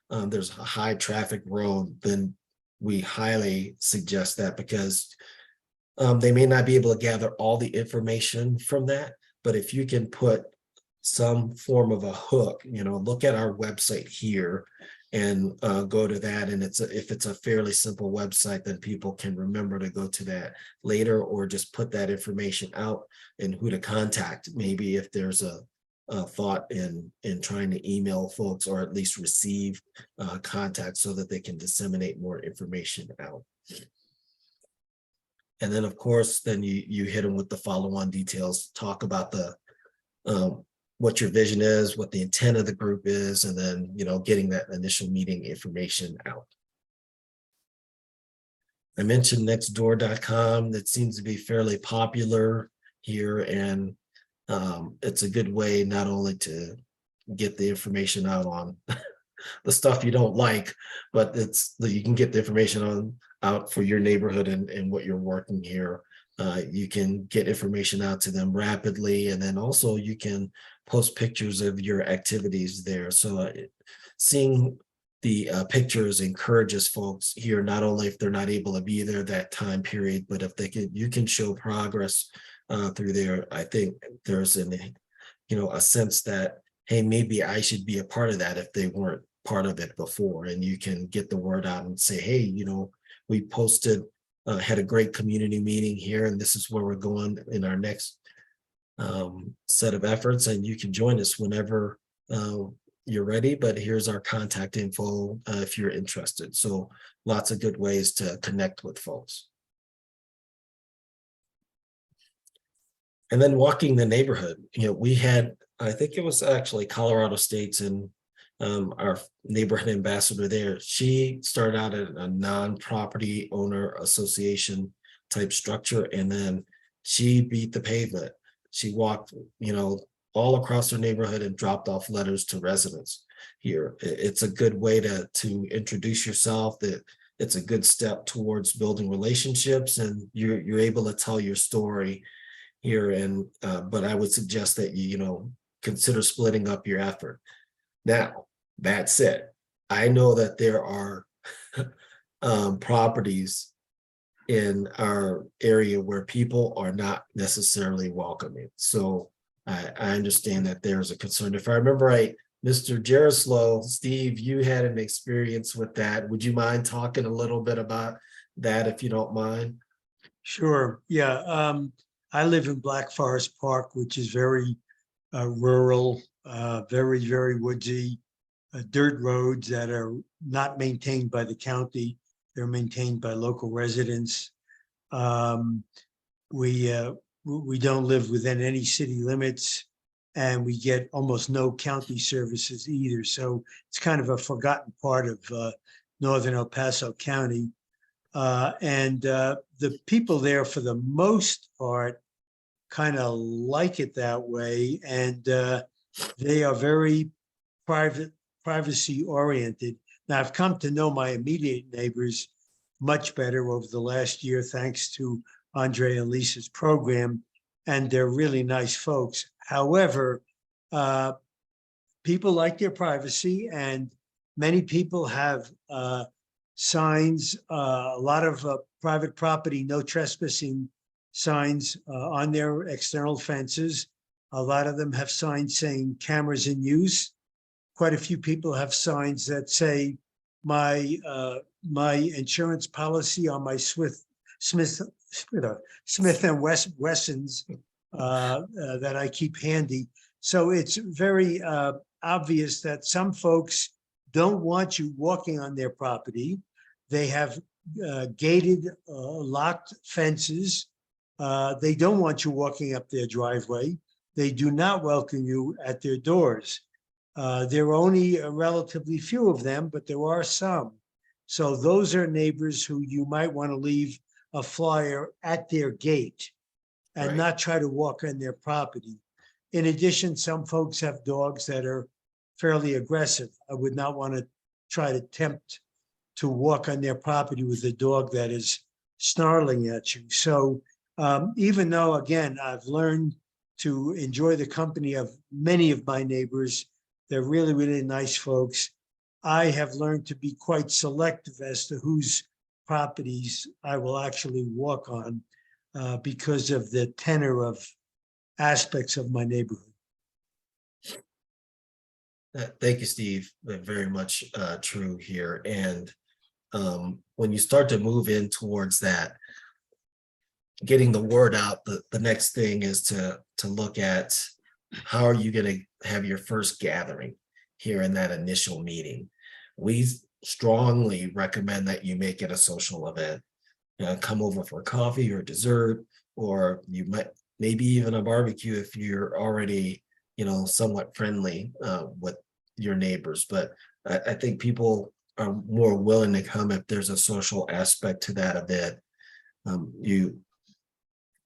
there's a high traffic road, then we highly suggest that, because they may not be able to gather all the information from that. But if you can put some form of a hook, look at our website here and go to that. And if it's a fairly simple website, then people can remember to go to that later, or just put that information out and who to contact. Maybe if there's a thought in trying to email folks, or at least receive contact, so that they can disseminate more information out. And then, of course, then you hit them with the follow-on details, talk about what your vision is, what the intent of the group is, and then, getting that initial meeting information out. I mentioned nextdoor.com. That seems to be fairly popular here, and it's a good way not only to get the information out on the stuff you don't like, but you can get the information out for your neighborhood and what you're working here. You can get information out to them rapidly, and then also you can post pictures of your activities there. So seeing the pictures encourages folks here, not only if they're not able to be there that time period, but if you can show progress through there. I think there's a sense that, hey, maybe I should be a part of that if they weren't part of it before. And you can get the word out and say, hey, we posted, had a great community meeting here, and this is where we're going in our next set of efforts, and you can join us whenever you're ready, but here's our contact info if you're interested. So lots of good ways to connect with folks. And then walking the neighborhood, we had, I think it was actually Colorado State's, and our neighborhood ambassador there, she started out at a non-property owner association type structure, and then she beat the pavement. She walked, all across her neighborhood and dropped off letters to residents here. It's a good way to introduce yourself. That it's a good step towards building relationships, and you're able to tell your story here. And but I would suggest that you consider splitting up your effort. Now, that said, I know that there are properties in our area where people are not necessarily welcoming. So I understand that there's a concern. If I remember right, Mr. Jerislow, Steve, you had an experience with that. Would you mind talking a little bit about that, if you don't mind? Sure. Yeah. I live in Black Forest Park, which is very rural, very, very woodsy, dirt roads that are not maintained by the county. They're maintained by local residents. We don't live within any city limits, and we get almost no county services either. So it's kind of a forgotten part of northern El Paso County. And the people there, for the most part, kind of like it that way, and they are very privacy oriented. Now, I've come to know my immediate neighbors much better over the last year, thanks to Andre and Lisa's program, and they're really nice folks. However, people like their privacy, and many people have signs, a lot of private property, no trespassing signs on their external fences. A lot of them have signs saying cameras in use. Quite a few people have signs that say my insurance policy on my Smith and Wessons that I keep handy. So it's very obvious that some folks don't want you walking on their property. They have gated, locked fences. They don't want you walking up their driveway. They do not welcome you at their doors. There are only a relatively few of them, but there are some. So those are neighbors who you might want to leave a flyer at their gate and Right. not try to walk on their property. In addition, some folks have dogs that are fairly aggressive. I would not want to try to tempt to walk on their property with a dog that is snarling at you. So even though, again, I've learned to enjoy the company of many of my neighbors, they're really, really nice folks, I have learned to be quite selective as to whose properties I will actually walk on because of the tenor of aspects of my neighborhood. Thank you, Steve. Very much true here. And when you start to move in towards that, getting the word out, the next thing is to look at how are you going to have your first gathering here in that initial meeting. We strongly recommend that you make it a social event. Come over for coffee or dessert, or you might maybe even a barbecue if you're already, somewhat friendly with your neighbors. But I think people are more willing to come if there's a social aspect to that event. You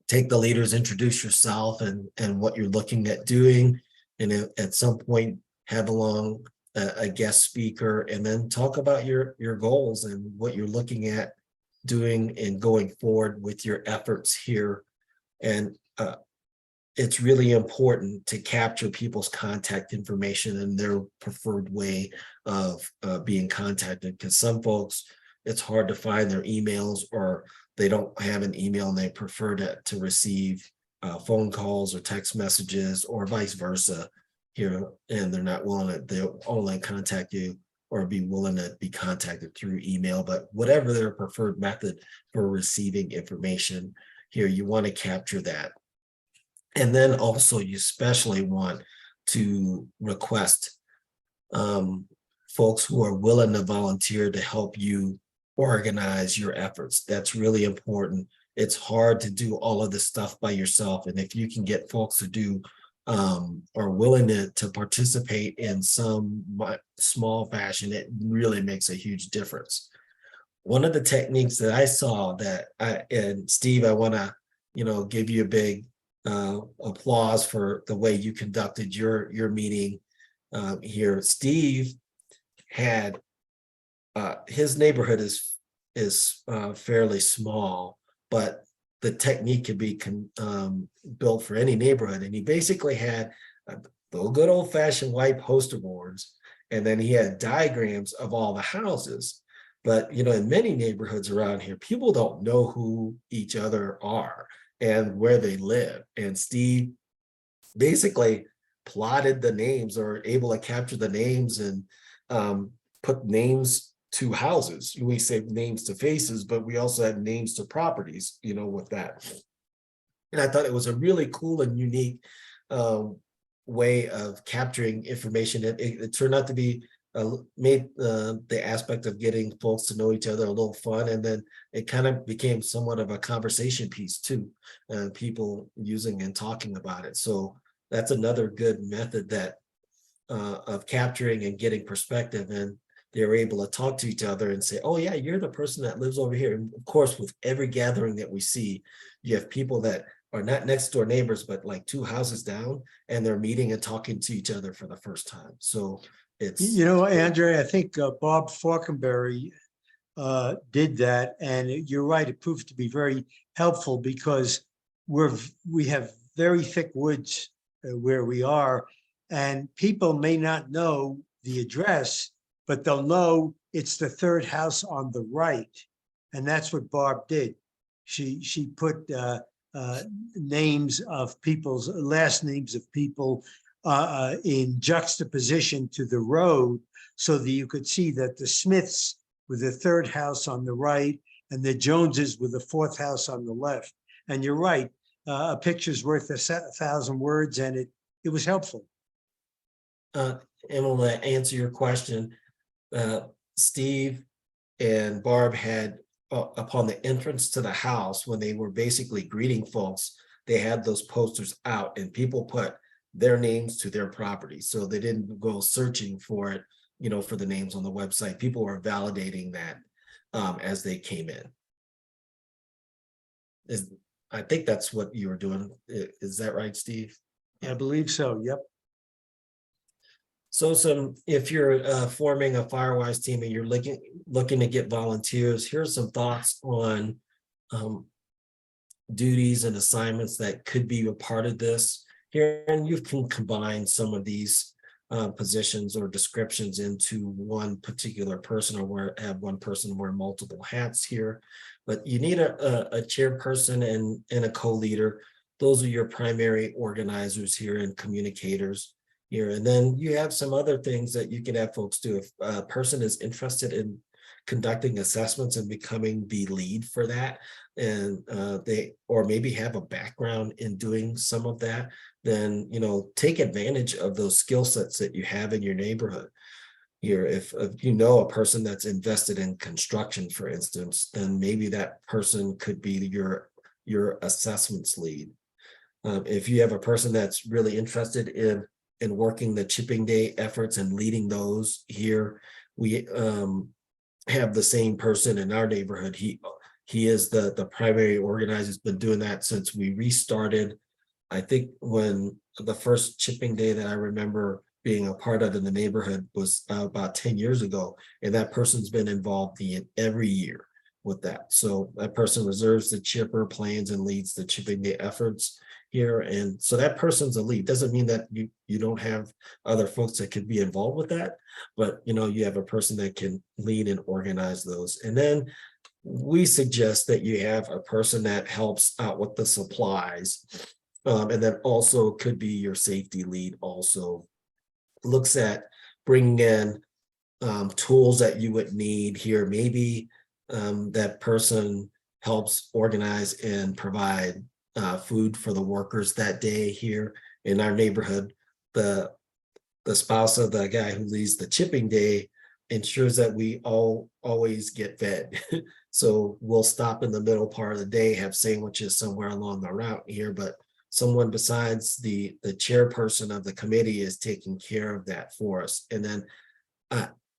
take the leaders, introduce yourself and what you're looking at doing, and at some point have along a guest speaker, and then talk about your goals and what you're looking at doing and going forward with your efforts here. And it's really important to capture people's contact information and their preferred way of being contacted, because some folks, it's hard to find their emails, or they don't have an email and they prefer to receive phone calls or text messages, or vice versa here, and they're not willing to, they'll only contact you or be willing to be contacted through email. But whatever their preferred method for receiving information here, you want to capture that. And then also you especially want to request folks who are willing to volunteer to help you organize your efforts. That's really important. It's hard to do all of this stuff by yourself. And if you can get folks to do or willing to participate in some small fashion, it really makes a huge difference. One of the techniques that I saw and Steve, I want to, give you a big applause for the way you conducted your meeting here. Steve had his neighborhood is fairly small, but the technique could be built for any neighborhood. And he basically had the good old-fashioned white poster boards, and then he had diagrams of all the houses. But in many neighborhoods around here, people don't know who each other are and where they live. And Steve basically plotted the names, or able to capture the names and put names to houses. We say names to faces, but we also had names to properties, with that. And I thought it was a really cool and unique way of capturing information. It turned out to be made the aspect of getting folks to know each other a little fun, and then it kind of became somewhat of a conversation piece too, people using and talking about it. So that's another good method that of capturing and getting perspective, and they're able to talk to each other and say, oh yeah, you're the person that lives over here. And of course, with every gathering that we see, you have people that or not next door neighbors, but like 2 houses down, and they're meeting and talking to each other for the first time. So it's, You know, Andre, I think Bob Falconberry did that, and you're right, it proved to be very helpful because we have very thick woods where we are, and people may not know the address, but they'll know it's the 3rd house on the right, and that's what Barb did. She put names of people's last names of people in juxtaposition to the road, so that you could see that the Smiths were the 3rd house on the right, and the Joneses were the 4th house on the left. And you're right, a picture's worth 1,000 words, and it was helpful. and we'll answer your question. Steve and Barb had, upon the entrance to the house, when they were basically greeting folks, they had those posters out, and people put their names to their property. So they didn't go searching for it, you know, for the names on the website. People were validating that as they came in. I think that's what you were doing. Is that right, Steve? I believe so, yep. So if you're forming a Firewise team and you're looking to get volunteers, here's some thoughts on duties and assignments that could be a part of this here. And you can combine some of these positions or descriptions into one particular person, or have one person wear multiple hats here. But you need a chairperson and a co-leader. Those are your primary organizers here and communicators here. And then you have some other things that you can have folks do. If a person is interested in conducting assessments and becoming the lead for that, and they, or maybe have a background in doing some of that, then, you know, take advantage of those skill sets that you have in your neighborhood here. If you know a person that's invested in construction, for instance, then maybe that person could be your assessments lead. If you have a person that's really interested in working the chipping day efforts and leading those here, we have the same person in our neighborhood. He is the primary organizer. He's been doing that since we restarted. I think when the first chipping day that I remember being a part of in the neighborhood was about 10 years ago, and that person's been involved in every year with that. So that person reserves the chipper, plans, and leads the chipping day efforts here. And so that person's a lead. Doesn't mean that you don't have other folks that could be involved with that, but you know, you have a person that can lead and organize those. And then we suggest that you have a person that helps out with the supplies, and then also could be your safety lead. Also looks at bringing in tools that you would need here. Maybe that person helps organize and provide food for the workers that day here in our neighborhood. The spouse of the guy who leads the chipping day ensures that we always get fed. So we'll stop in the middle part of the day, have sandwiches somewhere along the route here, but someone besides the chairperson of the committee is taking care of that for us. And then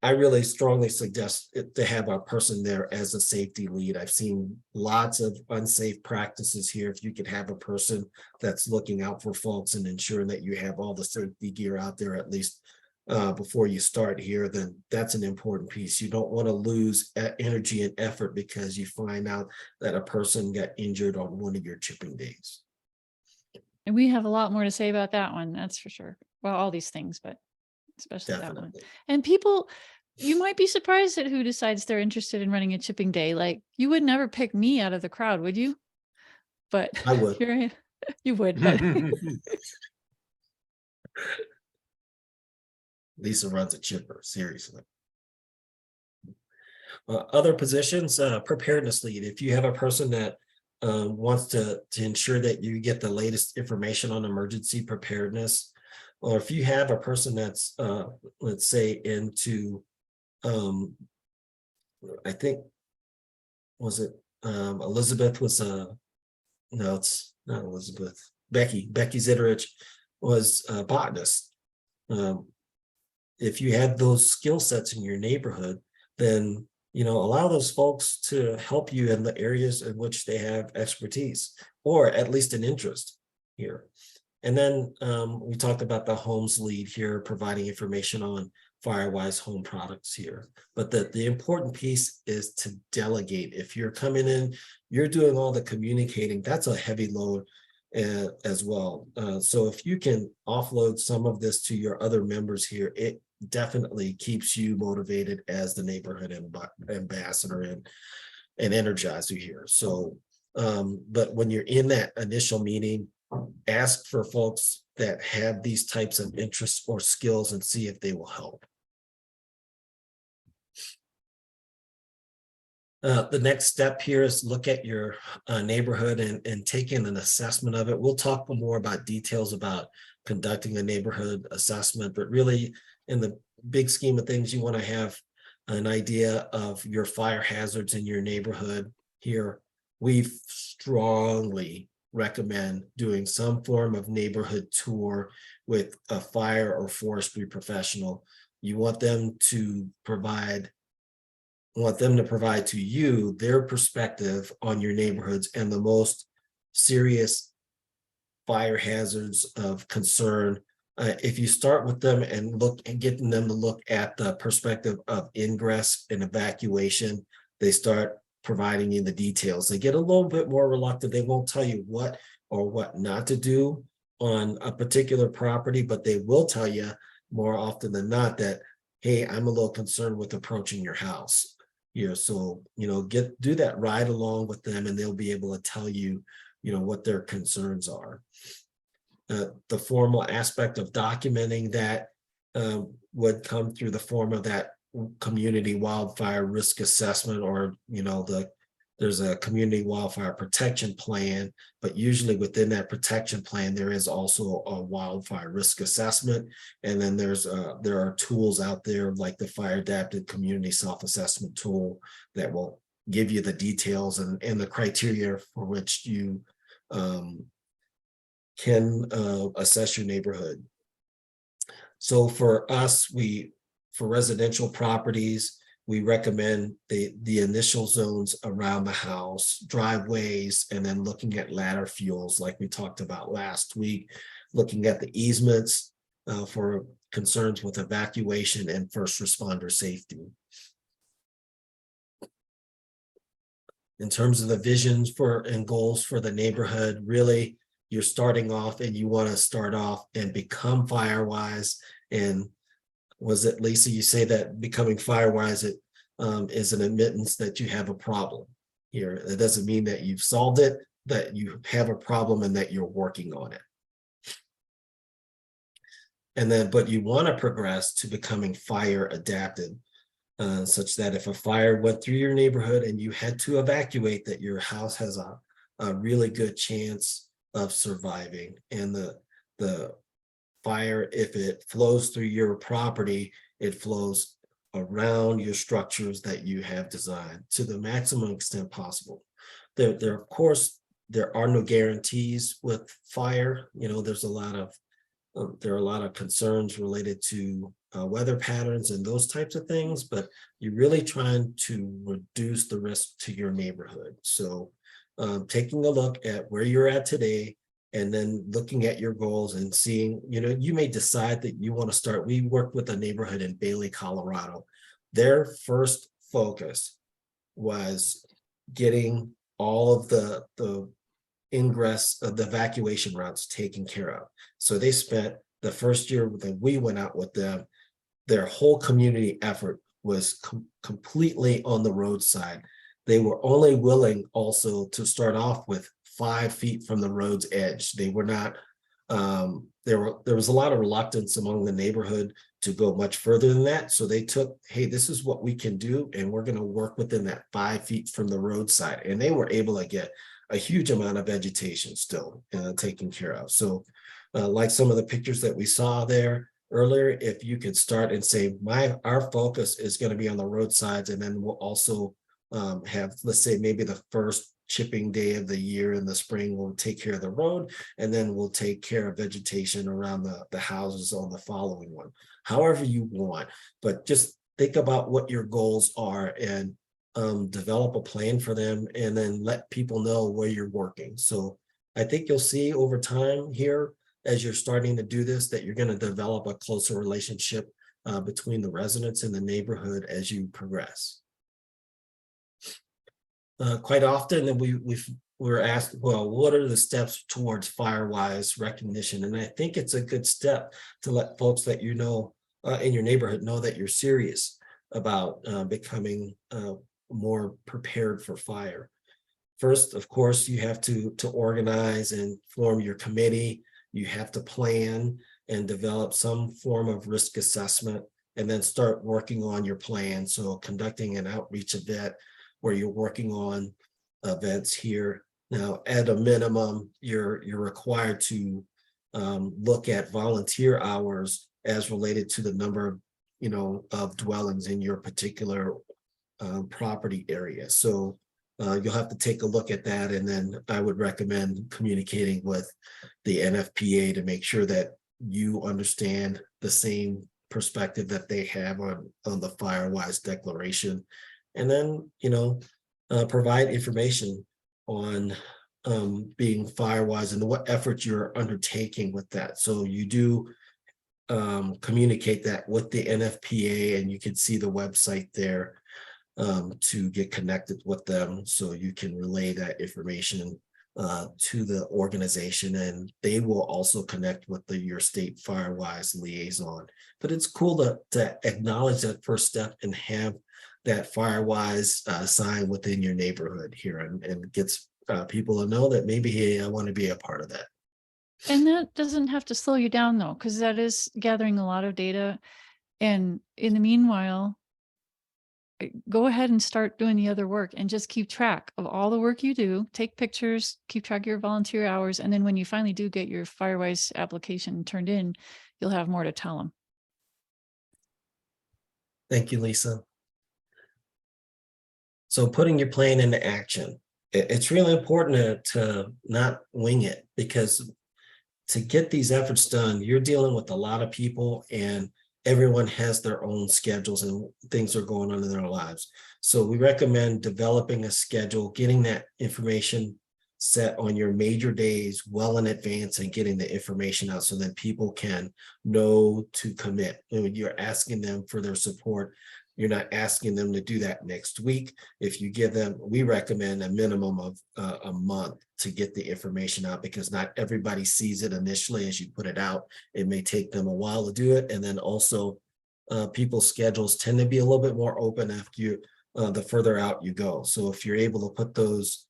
I really strongly suggest to have a person there as a safety lead. I've seen lots of unsafe practices here. If you could have a person that's looking out for folks and ensuring that you have all the safety gear out there, at least before you start here, then that's an important piece. You don't want to lose energy and effort because you find out that a person got injured on one of your chipping days. And we have a lot more to say about that one, that's for sure. Well, all these things, but especially that one. Definitely. And people, you might be surprised at who decides they're interested in running a chipping day. Like, you would never pick me out of the crowd, would you? But I would. here you would, but Lisa runs a chipper, seriously. Other positions, preparedness lead. If you have a person that wants to ensure that you get the latest information on emergency preparedness, or if you have a person that's, let's say, into, I think, was it Elizabeth was no, it's not Elizabeth. Becky Zitterich was a botanist. If you have those skill sets in your neighborhood, then allow those folks to help you in the areas in which they have expertise. or at least an interest here. And then we talked about the homes lead here, providing information on Firewise home products here. But the important piece is to delegate. If you're coming in, you're doing all the communicating, that's a heavy load as well. So if you can offload some of this to your other members here, it definitely keeps you motivated as the neighborhood ambassador and energizer here. So, but when you're in that initial meeting, ask for folks that have these types of interests or skills and see if they will help. The next step here is look at your neighborhood and taking an assessment of it. We'll talk more about details about conducting a neighborhood assessment, but really in the big scheme of things, you want to have an idea of your fire hazards in your neighborhood here. We strongly recommend doing some form of neighborhood tour with a fire or forestry professional. You want them to provide to you their perspective on your neighborhoods and the most serious fire hazards of concern. If you start with them and getting them to look at the perspective of ingress and evacuation, they start providing you the details. They get a little bit more reluctant. They won't tell you what or what not to do on a particular property, but they will tell you more often than not that, hey, I'm a little concerned with approaching your house here. So, do that ride along with them and they'll be able to tell you, what their concerns are. The formal aspect of documenting that would come through the form of that community wildfire risk assessment, or there's a community wildfire protection plan, but usually within that protection plan there is also a wildfire risk assessment, and then there are tools out there like the fire adapted community self-assessment tool that will give you the details and the criteria for which you can assess your neighborhood. So for us, for residential properties, we recommend the initial zones around the house, driveways, and then looking at ladder fuels like we talked about last week, looking at the easements for concerns with evacuation and first responder safety. In terms of the visions and goals for the neighborhood, really, you're starting off and you want to start off and become Firewise. And was it, Lisa, you say that becoming Firewise is an admittance that you have a problem here. It doesn't mean that you've solved it, that you have a problem and that you're working on it. And then, but you want to progress to becoming fire adapted, such that if a fire went through your neighborhood and you had to evacuate, that your house has a really good chance of surviving. And the fire, if it flows through your property, it flows around your structures that you have designed to the maximum extent possible. There of course, there are no guarantees with fire. There's there are a lot of concerns related to weather patterns and those types of things, but you're really trying to reduce the risk to your neighborhood. So taking a look at where you're at today, and then looking at your goals and seeing, you may decide that you want to start. We worked with a neighborhood in Bailey, Colorado. Their first focus was getting all of the ingress of the evacuation routes taken care of. So they spent the first year that we went out with them, their whole community effort was completely on the roadside. They were only willing also to start off with 5 feet from the road's edge. They were not, there was a lot of reluctance among the neighborhood to go much further than that. So they took, hey, this is what we can do, and we're going to work within that 5 feet from the roadside. And they were able to get a huge amount of vegetation still taken care of. So like some of the pictures that we saw there earlier, if you could start and say, our focus is going to be on the roadsides, and then we'll also have, let's say, maybe the first chipping day of the year in the spring, we'll take care of the road, and then we'll take care of vegetation around the houses on the following one, however you want. But just think about what your goals are and develop a plan for them, and then let people know where you're working. So I think you'll see over time here, as you're starting to do this, that you're going to develop a closer relationship between the residents in the neighborhood as you progress. Quite often we're asked, well, what are the steps towards Firewise recognition? And I think it's a good step to let folks that you know in your neighborhood know that you're serious about becoming more prepared for fire. First, of course, you have to organize and form your committee. You have to plan and develop some form of risk assessment, and then start working on your plan. So conducting an outreach event where you're working on events here. Now, at a minimum, you're required to look at volunteer hours as related to the number of, of dwellings in your particular property area. So you'll have to take a look at that, and then I would recommend communicating with the NFPA to make sure that you understand the same perspective that they have on the Firewise declaration, and then provide information on being Firewise and what effort you're undertaking with that. So you do communicate that with the NFPA, and you can see the website there to get connected with them, so you can relay that information to the organization, and they will also connect with your state Firewise liaison. But it's cool to acknowledge that first step and have that Firewise sign within your neighborhood here, and gets people to know that maybe, hey, I want to be a part of that. And that doesn't have to slow you down though, because that is gathering a lot of data. And in the meanwhile, go ahead and start doing the other work and just keep track of all the work you do. Take pictures, keep track of your volunteer hours. And then when you finally do get your Firewise application turned in, you'll have more to tell them. Thank you, Lisa. So putting your plan into action, it's really important to not wing it, because to get these efforts done, you're dealing with a lot of people, and everyone has their own schedules and things are going on in their lives. So we recommend developing a schedule, getting that information set on your major days well in advance, and getting the information out so that people can know to commit. When you're asking them for their support, you're not asking them to do that next week. If you give them, we recommend a minimum of a month to get the information out, because not everybody sees it initially as you put it out. It may take them a while to do it. And then also people's schedules tend to be a little bit more open after you, the further out you go. So if you're able to put those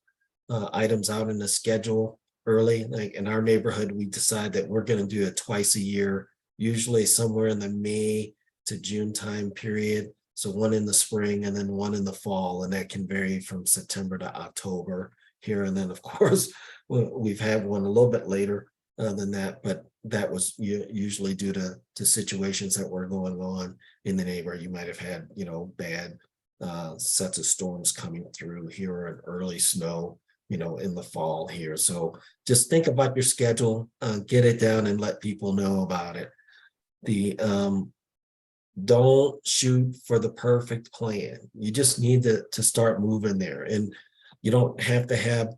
items out in the schedule early, like in our neighborhood, we decide that we're going to do it twice a year, usually somewhere in the May to June time period. So one in the spring and then one in the fall, and that can vary from September to October here. And then of course, we've had one a little bit later than that, but that was usually due to situations that were going on in the neighborhood. You might have had, bad sets of storms coming through here, and early snow, in the fall here. So just think about your schedule, get it down, and let people know about it. Don't shoot for the perfect plan. You just need to start moving there, and you don't have to have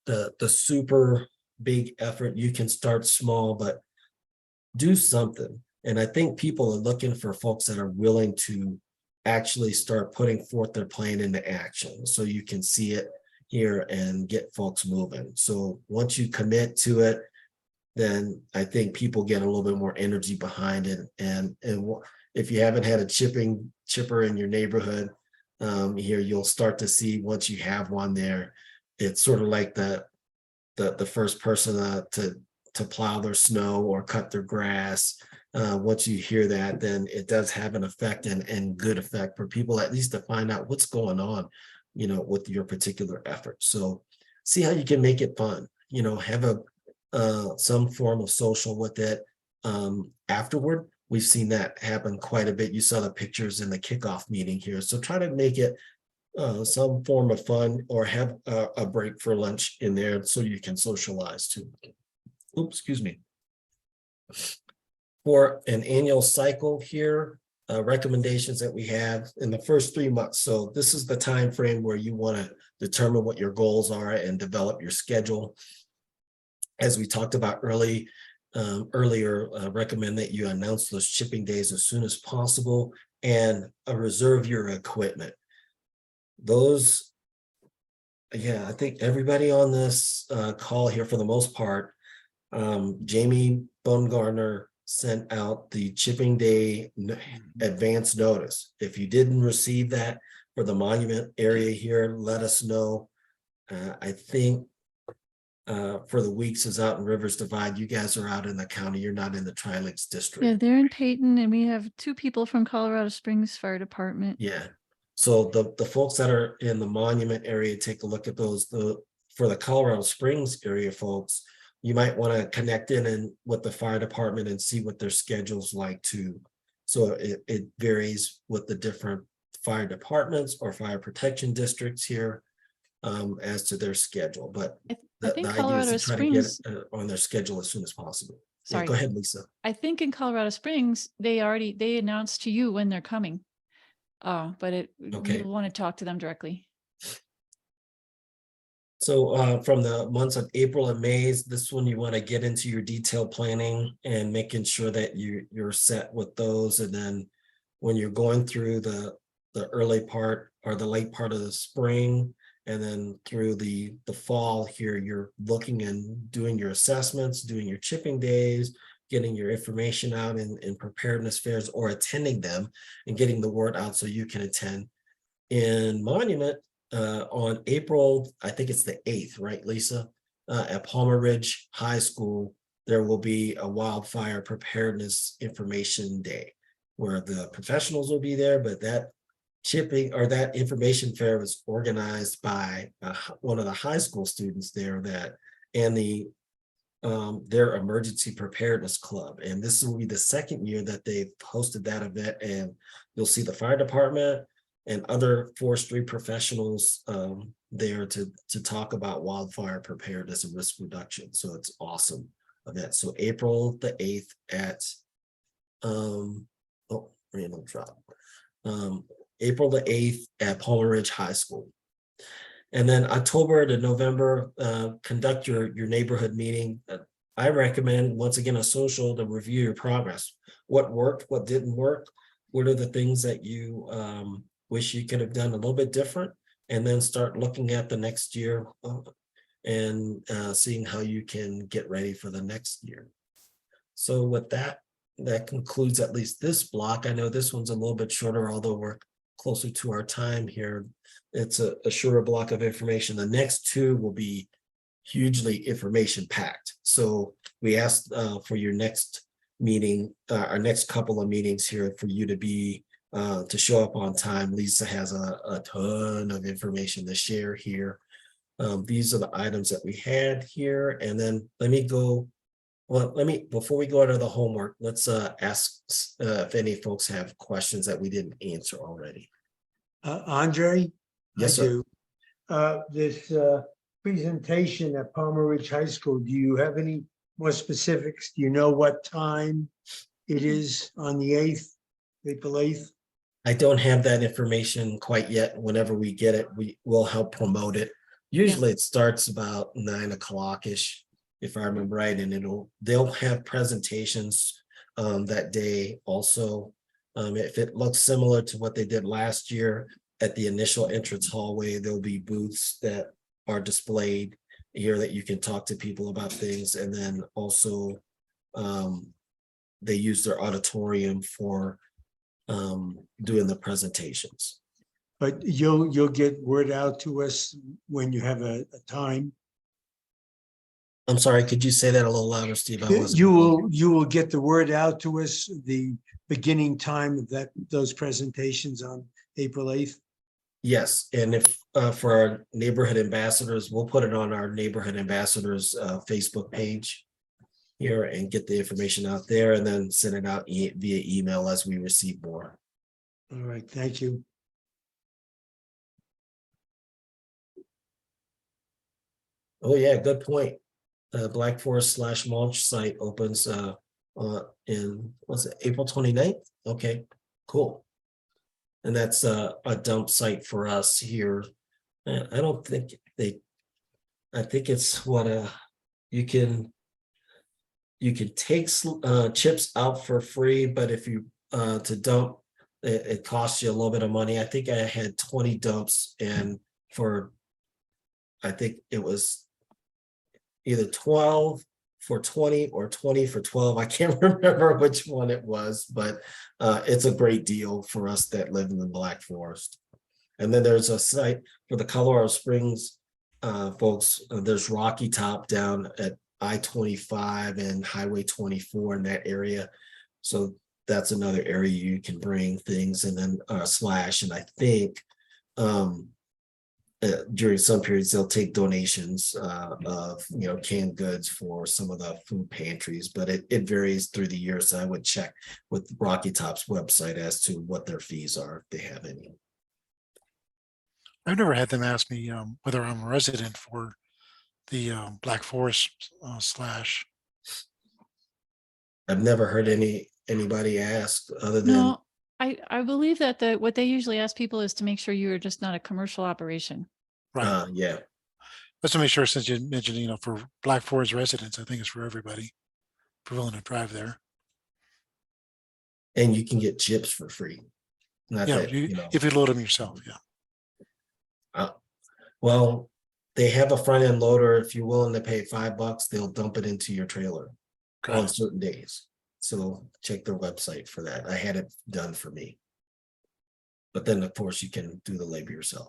the super big effort. You can start small, but do something. And I think people are looking for folks that are willing to actually start putting forth their plan into action, so you can see it here and get folks moving. So once you commit to it, then I think people get a little bit more energy behind it. And if you haven't had a chipper in your neighborhood here, you'll start to see, once you have one there, it's sort of like the first person to plow their snow or cut their grass. Once you hear that, then it does have an effect, and good effect for people, at least to find out what's going on, with your particular effort. So see how you can make it fun, have some form of social with it afterward. We've seen that happen quite a bit. You saw the pictures in the kickoff meeting here. So try to make it some form of fun, or have a break for lunch in there so you can socialize too. Oops, excuse me. For an annual cycle here, recommendations that we have in the first 3 months. So this is the time frame where you want to determine what your goals are and develop your schedule. as we talked about earlier, recommend that you announce those chipping days as soon as possible and reserve your equipment. Those, yeah, I think everybody on this call here for the most part, Jamie Baumgartner sent out the chipping day advance notice. If you didn't receive that for the monument area here, let us know. I think for the Weeks is out in Rivers Divide. You guys are out in the county. You're not in the Tri-Lakes district. Yeah, they're in Peyton, and we have 2 people from Colorado Springs Fire Department. Yeah. So the folks that are in the monument area, take a look at those. For the Colorado Springs area folks, you might want to connect in and with the fire department and see what their schedule's like too. So it varies with the different fire departments or fire protection districts here as to their schedule. But I think the idea is Colorado to try to get Springs, it on their schedule as soon as possible. Yeah, sorry, go ahead, Lisa. I think in Colorado Springs, they announced to you when they're coming. But Okay. you want to talk to them directly. So from the months of April and May, this one you want to get into your detailed planning and making sure that you're set with those. And then when you're going through the early part or the late part of the spring, and then through the fall here, you're looking and doing your assessments, doing your chipping days, getting your information out in preparedness fairs or attending them and getting the word out so you can attend. In Monument, on April, I think it's the 8th, right, Lisa? At Palmer Ridge High School, there will be a wildfire preparedness information day where the professionals will be there, but that chipping or that information fair was organized by one of the high school students there and their emergency preparedness club. And this will be the second year that they've hosted that event, and you'll see the fire department and other forestry professionals there to talk about wildfire preparedness and risk reduction. So it's awesome event. So April the 8th at random drop. April the 8th at Palmer Ridge High School. And then October to November, conduct your neighborhood meeting. I recommend, once again, a social to review your progress. What worked, what didn't work, what are the things that you wish you could have done a little bit different, and then start looking at the next year and seeing how you can get ready for the next year. So with that concludes at least this block. I know this one's a little bit shorter, although we're closer to our time here. It's a shorter block of information. The next 2 will be hugely information packed. So we asked for your next meeting, our next couple of meetings here, for you to be to show up on time. Lisa has a ton of information to share here. These are the items that we had here. And then before we go into the homework, let's ask if any folks have questions that we didn't answer already. Andre? Yes, I sir. do. This presentation at Palmer Ridge High School, do you have any more specifics? Do you know what time it is on the 8th, April 8th? I don't have that information quite yet. Whenever we get it, we will help promote it. Usually it starts about 9 o'clock-ish, if I remember right, and they'll have presentations that day also. If it looks similar to what they did last year at the initial entrance hallway, there'll be booths that are displayed here that you can talk to people about things. And then also they use their auditorium for doing the presentations. But you'll get word out to us when you have a time. I'm sorry, could you say that a little louder, Steve? You will get the word out to us, the beginning time of those presentations on April 8th. Yes, and if for our neighborhood ambassadors, we'll put it on our neighborhood ambassadors Facebook page here and get the information out there, and then send it out via email as we receive more. All right, thank you. Oh yeah, good point. Black Forest / mulch site opens in, what's it, April 29th? Okay, cool. And that's a dump site for us here. I don't think I think it's what you can take chips out for free, but if you to dump, it costs you a little bit of money. I think I had 20 dumps, and I think it was either 12 for 20 or 20 for 12. I can't remember which one it was, but it's a great deal for us that live in the Black Forest. And then there's a site for the Colorado Springs folks. There's Rocky Top down at I-25 and Highway 24 in that area. So that's another area you can bring things, and then Slash. And I think during some periods they'll take donations of canned goods for some of the food pantries, but it varies through the year. So I would check with Rocky Top's website as to what their fees are, if they have any. I've never had them ask me whether I'm a resident for the Black Forest Slash. I've never heard anybody ask other than No, I believe that what they usually ask people is to make sure you are just not a commercial operation. Right. yeah. Let's to make sure, since you mentioned, for Black Forest residents, I think it's for everybody, if we're willing to drive there. And you can get chips for free. Not Yeah, that, if you load them yourself, yeah. Well, they have a front end loader. If you're willing to pay $5, they'll dump it into your trailer on certain days. So check their website for that. I had it done for me. But then of course you can do the labor yourself.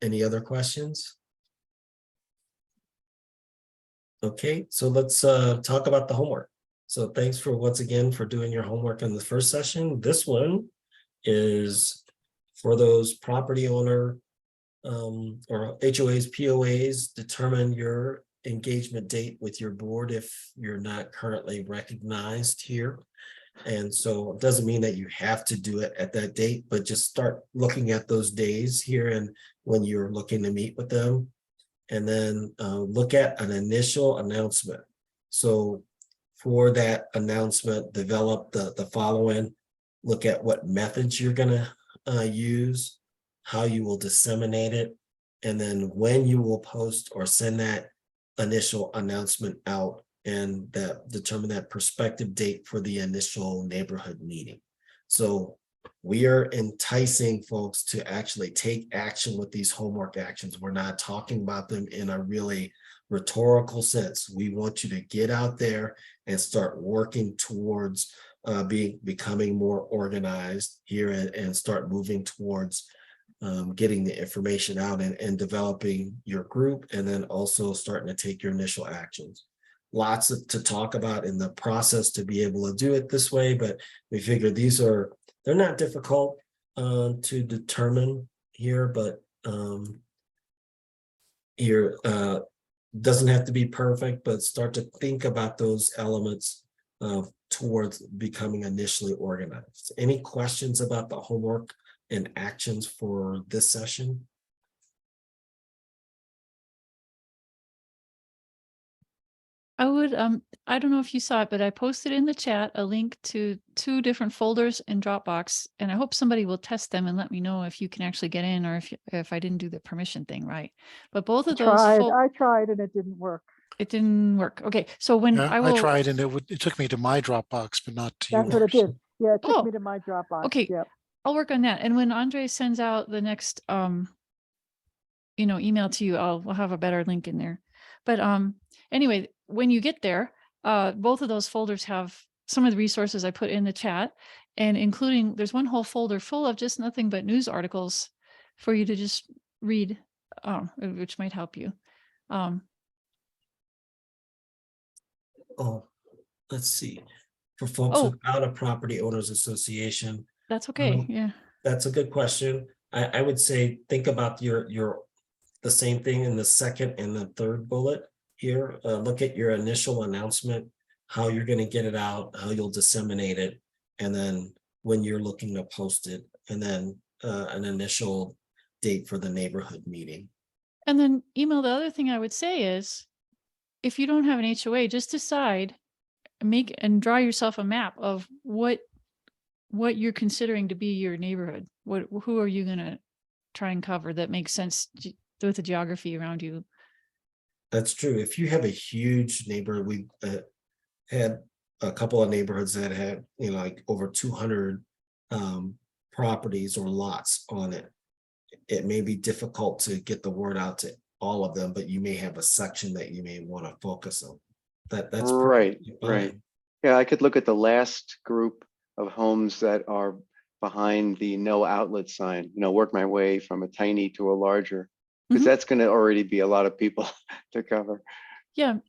Any other questions? Okay, so let's talk about the homework. So thanks for once again for doing your homework in the first session. This one is for those property owner or HOAs, POAs. Determine your engagement date with your board if you're not currently recognized here. And so it doesn't mean that you have to do it at that date, but just start looking at those days here and when you're looking to meet with them. And then look at an initial announcement. So for that announcement, develop the following. Look at what methods you're gonna use, how you will disseminate it, and then when you will post or send that initial announcement out, and determine that prospective date for the initial neighborhood meeting. So we are enticing folks to actually take action with these homework actions. We're not talking about them in a really rhetorical sense. We want you to get out there and start working towards becoming more organized here and start moving towards getting the information out and developing your group, and then also starting to take your initial actions. Lots to talk about in the process to be able to do it this way, but we figure they're not difficult to determine here, but here doesn't have to be perfect, but start to think about those elements towards becoming initially organized. Any questions about the homework and actions for this session? I would, I don't know if you saw it, but I posted in the chat a link to 2 different folders in Dropbox, and I hope somebody will test them and let me know if you can actually get in, or if I didn't do the permission thing right. But both of those, I tried and it didn't work. it didn't work. Okay, so when Yeah, I tried, and it took me to my Dropbox, but not to yours. That's what it did. Yeah, it took Oh, me to my Dropbox. okay. Yep. I'll work on that. And when Andre sends out the next, email to you, we'll have a better link in there. But anyway, when you get there, both of those folders have some of the resources I put in the chat, and including, there's one whole folder full of just nothing but news articles for you to just read, which might help you. Oh, let's see. For folks without a property owners association. That's okay. Yeah. That's a good question. I would say think about the same thing in the second and the third bullet here. Look at your initial announcement, how you're going to get it out, how you'll disseminate it, and then when you're looking to post it, and then an initial date for the neighborhood meeting. And then email, the other thing I would say is, if you don't have an HOA, just decide, make and draw yourself a map of what you're considering to be your neighborhood. Who are you going to try and cover that makes sense with the geography around you? That's true. If you have a huge neighborhood, we had a couple of neighborhoods that had, like over 200 properties or lots on it. It may be difficult to get the word out to all of them, but you may have a section that you may want to focus on. That's Right, perfectly right. fine. Yeah, I could look at the last group of homes that are behind the no outlet sign, work my way from a tiny to a larger, because Mhm. that's going to already be a lot of people to cover. Yeah,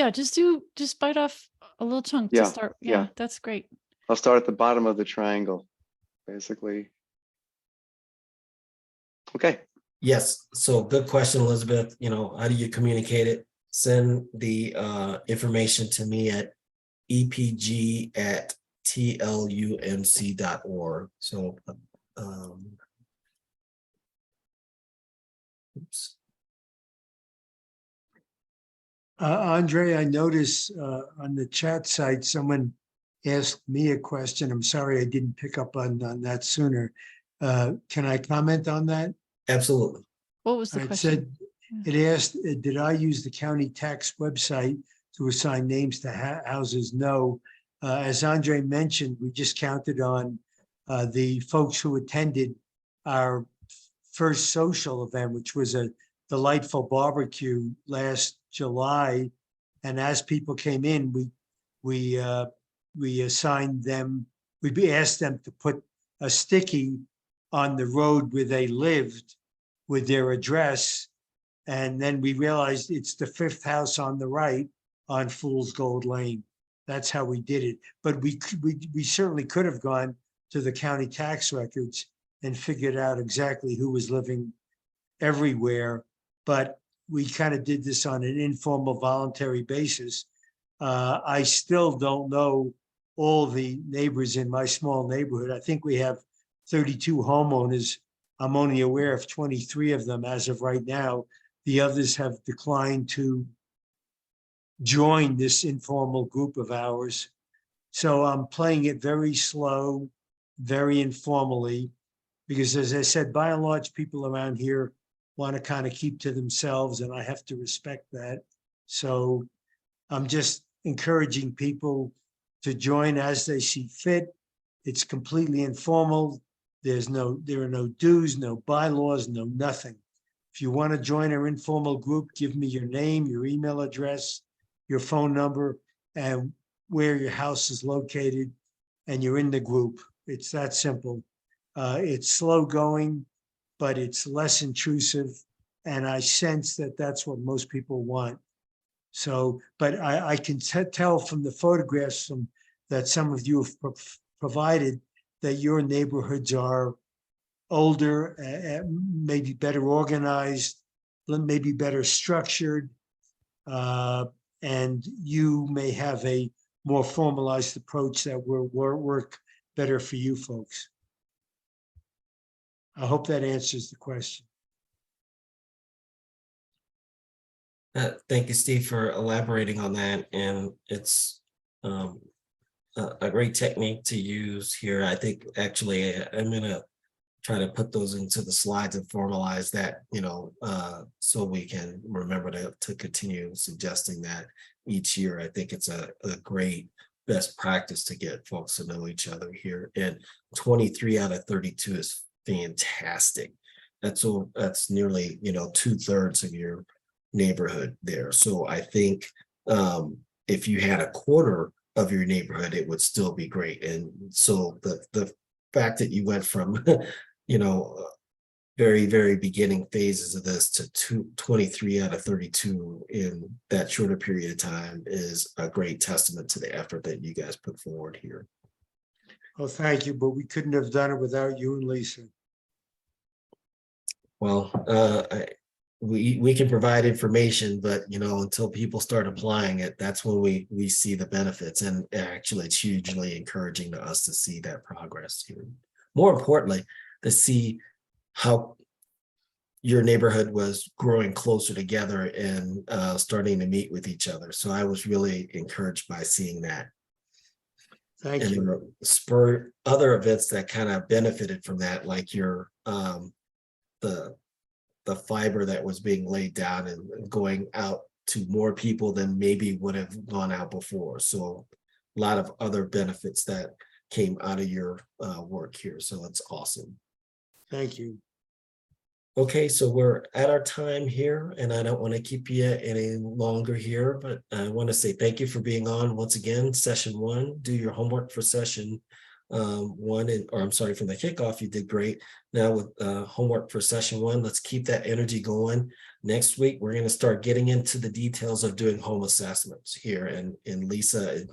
just bite off a little chunk to Yeah, start. yeah. Yeah, that's great. I'll start at the bottom of the triangle, basically. Okay. Yes, so good question, Elizabeth. How do you communicate it? Send the information to me at epg@tlumc.org. So oops. Andre, I notice on the chat site, someone asked me a question. I'm sorry I didn't pick up on that sooner. Can I comment on that? Absolutely. What was the It question? said, it asked, did I use the county tax website to assign names to houses? No. As Andre mentioned, we just counted on the folks who attended our first social event, which was a delightful barbecue last July. And as people came in, we assigned them, we asked them to put a sticky on the road where they lived with their address. And then we realized it's the fifth house on the right on Fool's Gold Lane. That's how we did it. But we certainly could have gone to the county tax records and figured out exactly who was living everywhere. But we kind of did this on an informal, voluntary basis. I still don't know all the neighbors in my small neighborhood. I think we have 32 homeowners. I'm only aware of 23 of them as of right now. The others have declined to join this informal group of ours. So I'm playing it very slow, very informally, because as I said, by and large, people around here want to kind of keep to themselves, and I have to respect that. So I'm just encouraging people to join as they see fit. It's completely informal. There are no dues, no bylaws, no nothing. If you want to join our informal group, give me your name, your email address, your phone number, and where your house is located, and you're in the group. It's that simple. It's slow going, but it's less intrusive. And I sense that that's what most people want. So, but I can tell from the photographs that some of you have provided that your neighborhoods are older, maybe better organized, maybe better structured, and you may have a more formalized approach that will work better for you folks. I hope that answers the question. Thank you, Steve, for elaborating on that. And it's a great technique to use here. I think actually I'm going to try to put those into the slides and formalize that, so we can remember to continue suggesting that each year. I think it's a great best practice to get folks to know each other here. And 23 out of 32 is fantastic. That's nearly, 2/3 of your neighborhood there. So I think if you had a quarter of your neighborhood, it would still be great. And so the fact that you went from very, very beginning phases of this to 23 out of 32 in that shorter period of time is a great testament to the effort that you guys put forward here. Well, thank you, but we couldn't have done it without you and Lisa. Well, we can provide information, but until people start applying it, that's when we see the benefits. And actually, it's hugely encouraging to us to see that progress here. More importantly, to see how your neighborhood was growing closer together and starting to meet with each other. So I was really encouraged by seeing that. Thank and you. Spur other events that kind of benefited from that, like your the fiber that was being laid down and going out to more people than maybe would have gone out before. So a lot of other benefits that came out of your work here. So it's awesome. Thank you. Okay, so we're at our time here, and I don't want to keep you any longer here, but I want to say thank you for being on once again, session 1. Do your homework for session 1, or I'm sorry, from the kickoff, you did great. Now with homework for session 1, let's keep that energy going. Next week, we're going to start getting into the details of doing home assessments here, and Lisa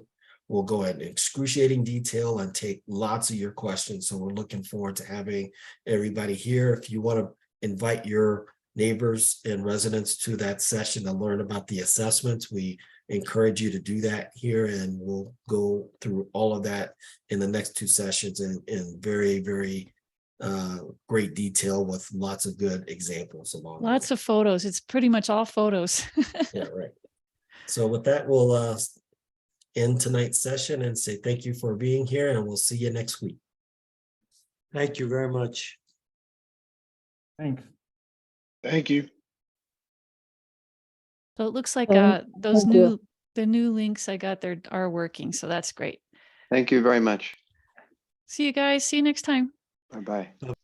will go in excruciating detail and take lots of your questions. So we're looking forward to having everybody here. If you want to invite your neighbors and residents to that session to learn about the assessments, we encourage you to do that here, and we'll go through all of that in the next 2 sessions in very, very great detail with lots of good examples along the Lots way. of photos. It's pretty much all photos. Yeah, right. So with that, we'll end tonight's session and say thank you for being here, and we'll see you next week. Thank you very much. Thanks. Thank you. So it looks like Thank you. the new links I got there are working. So that's great. Thank you very much. See you guys. See you next time. Bye-bye.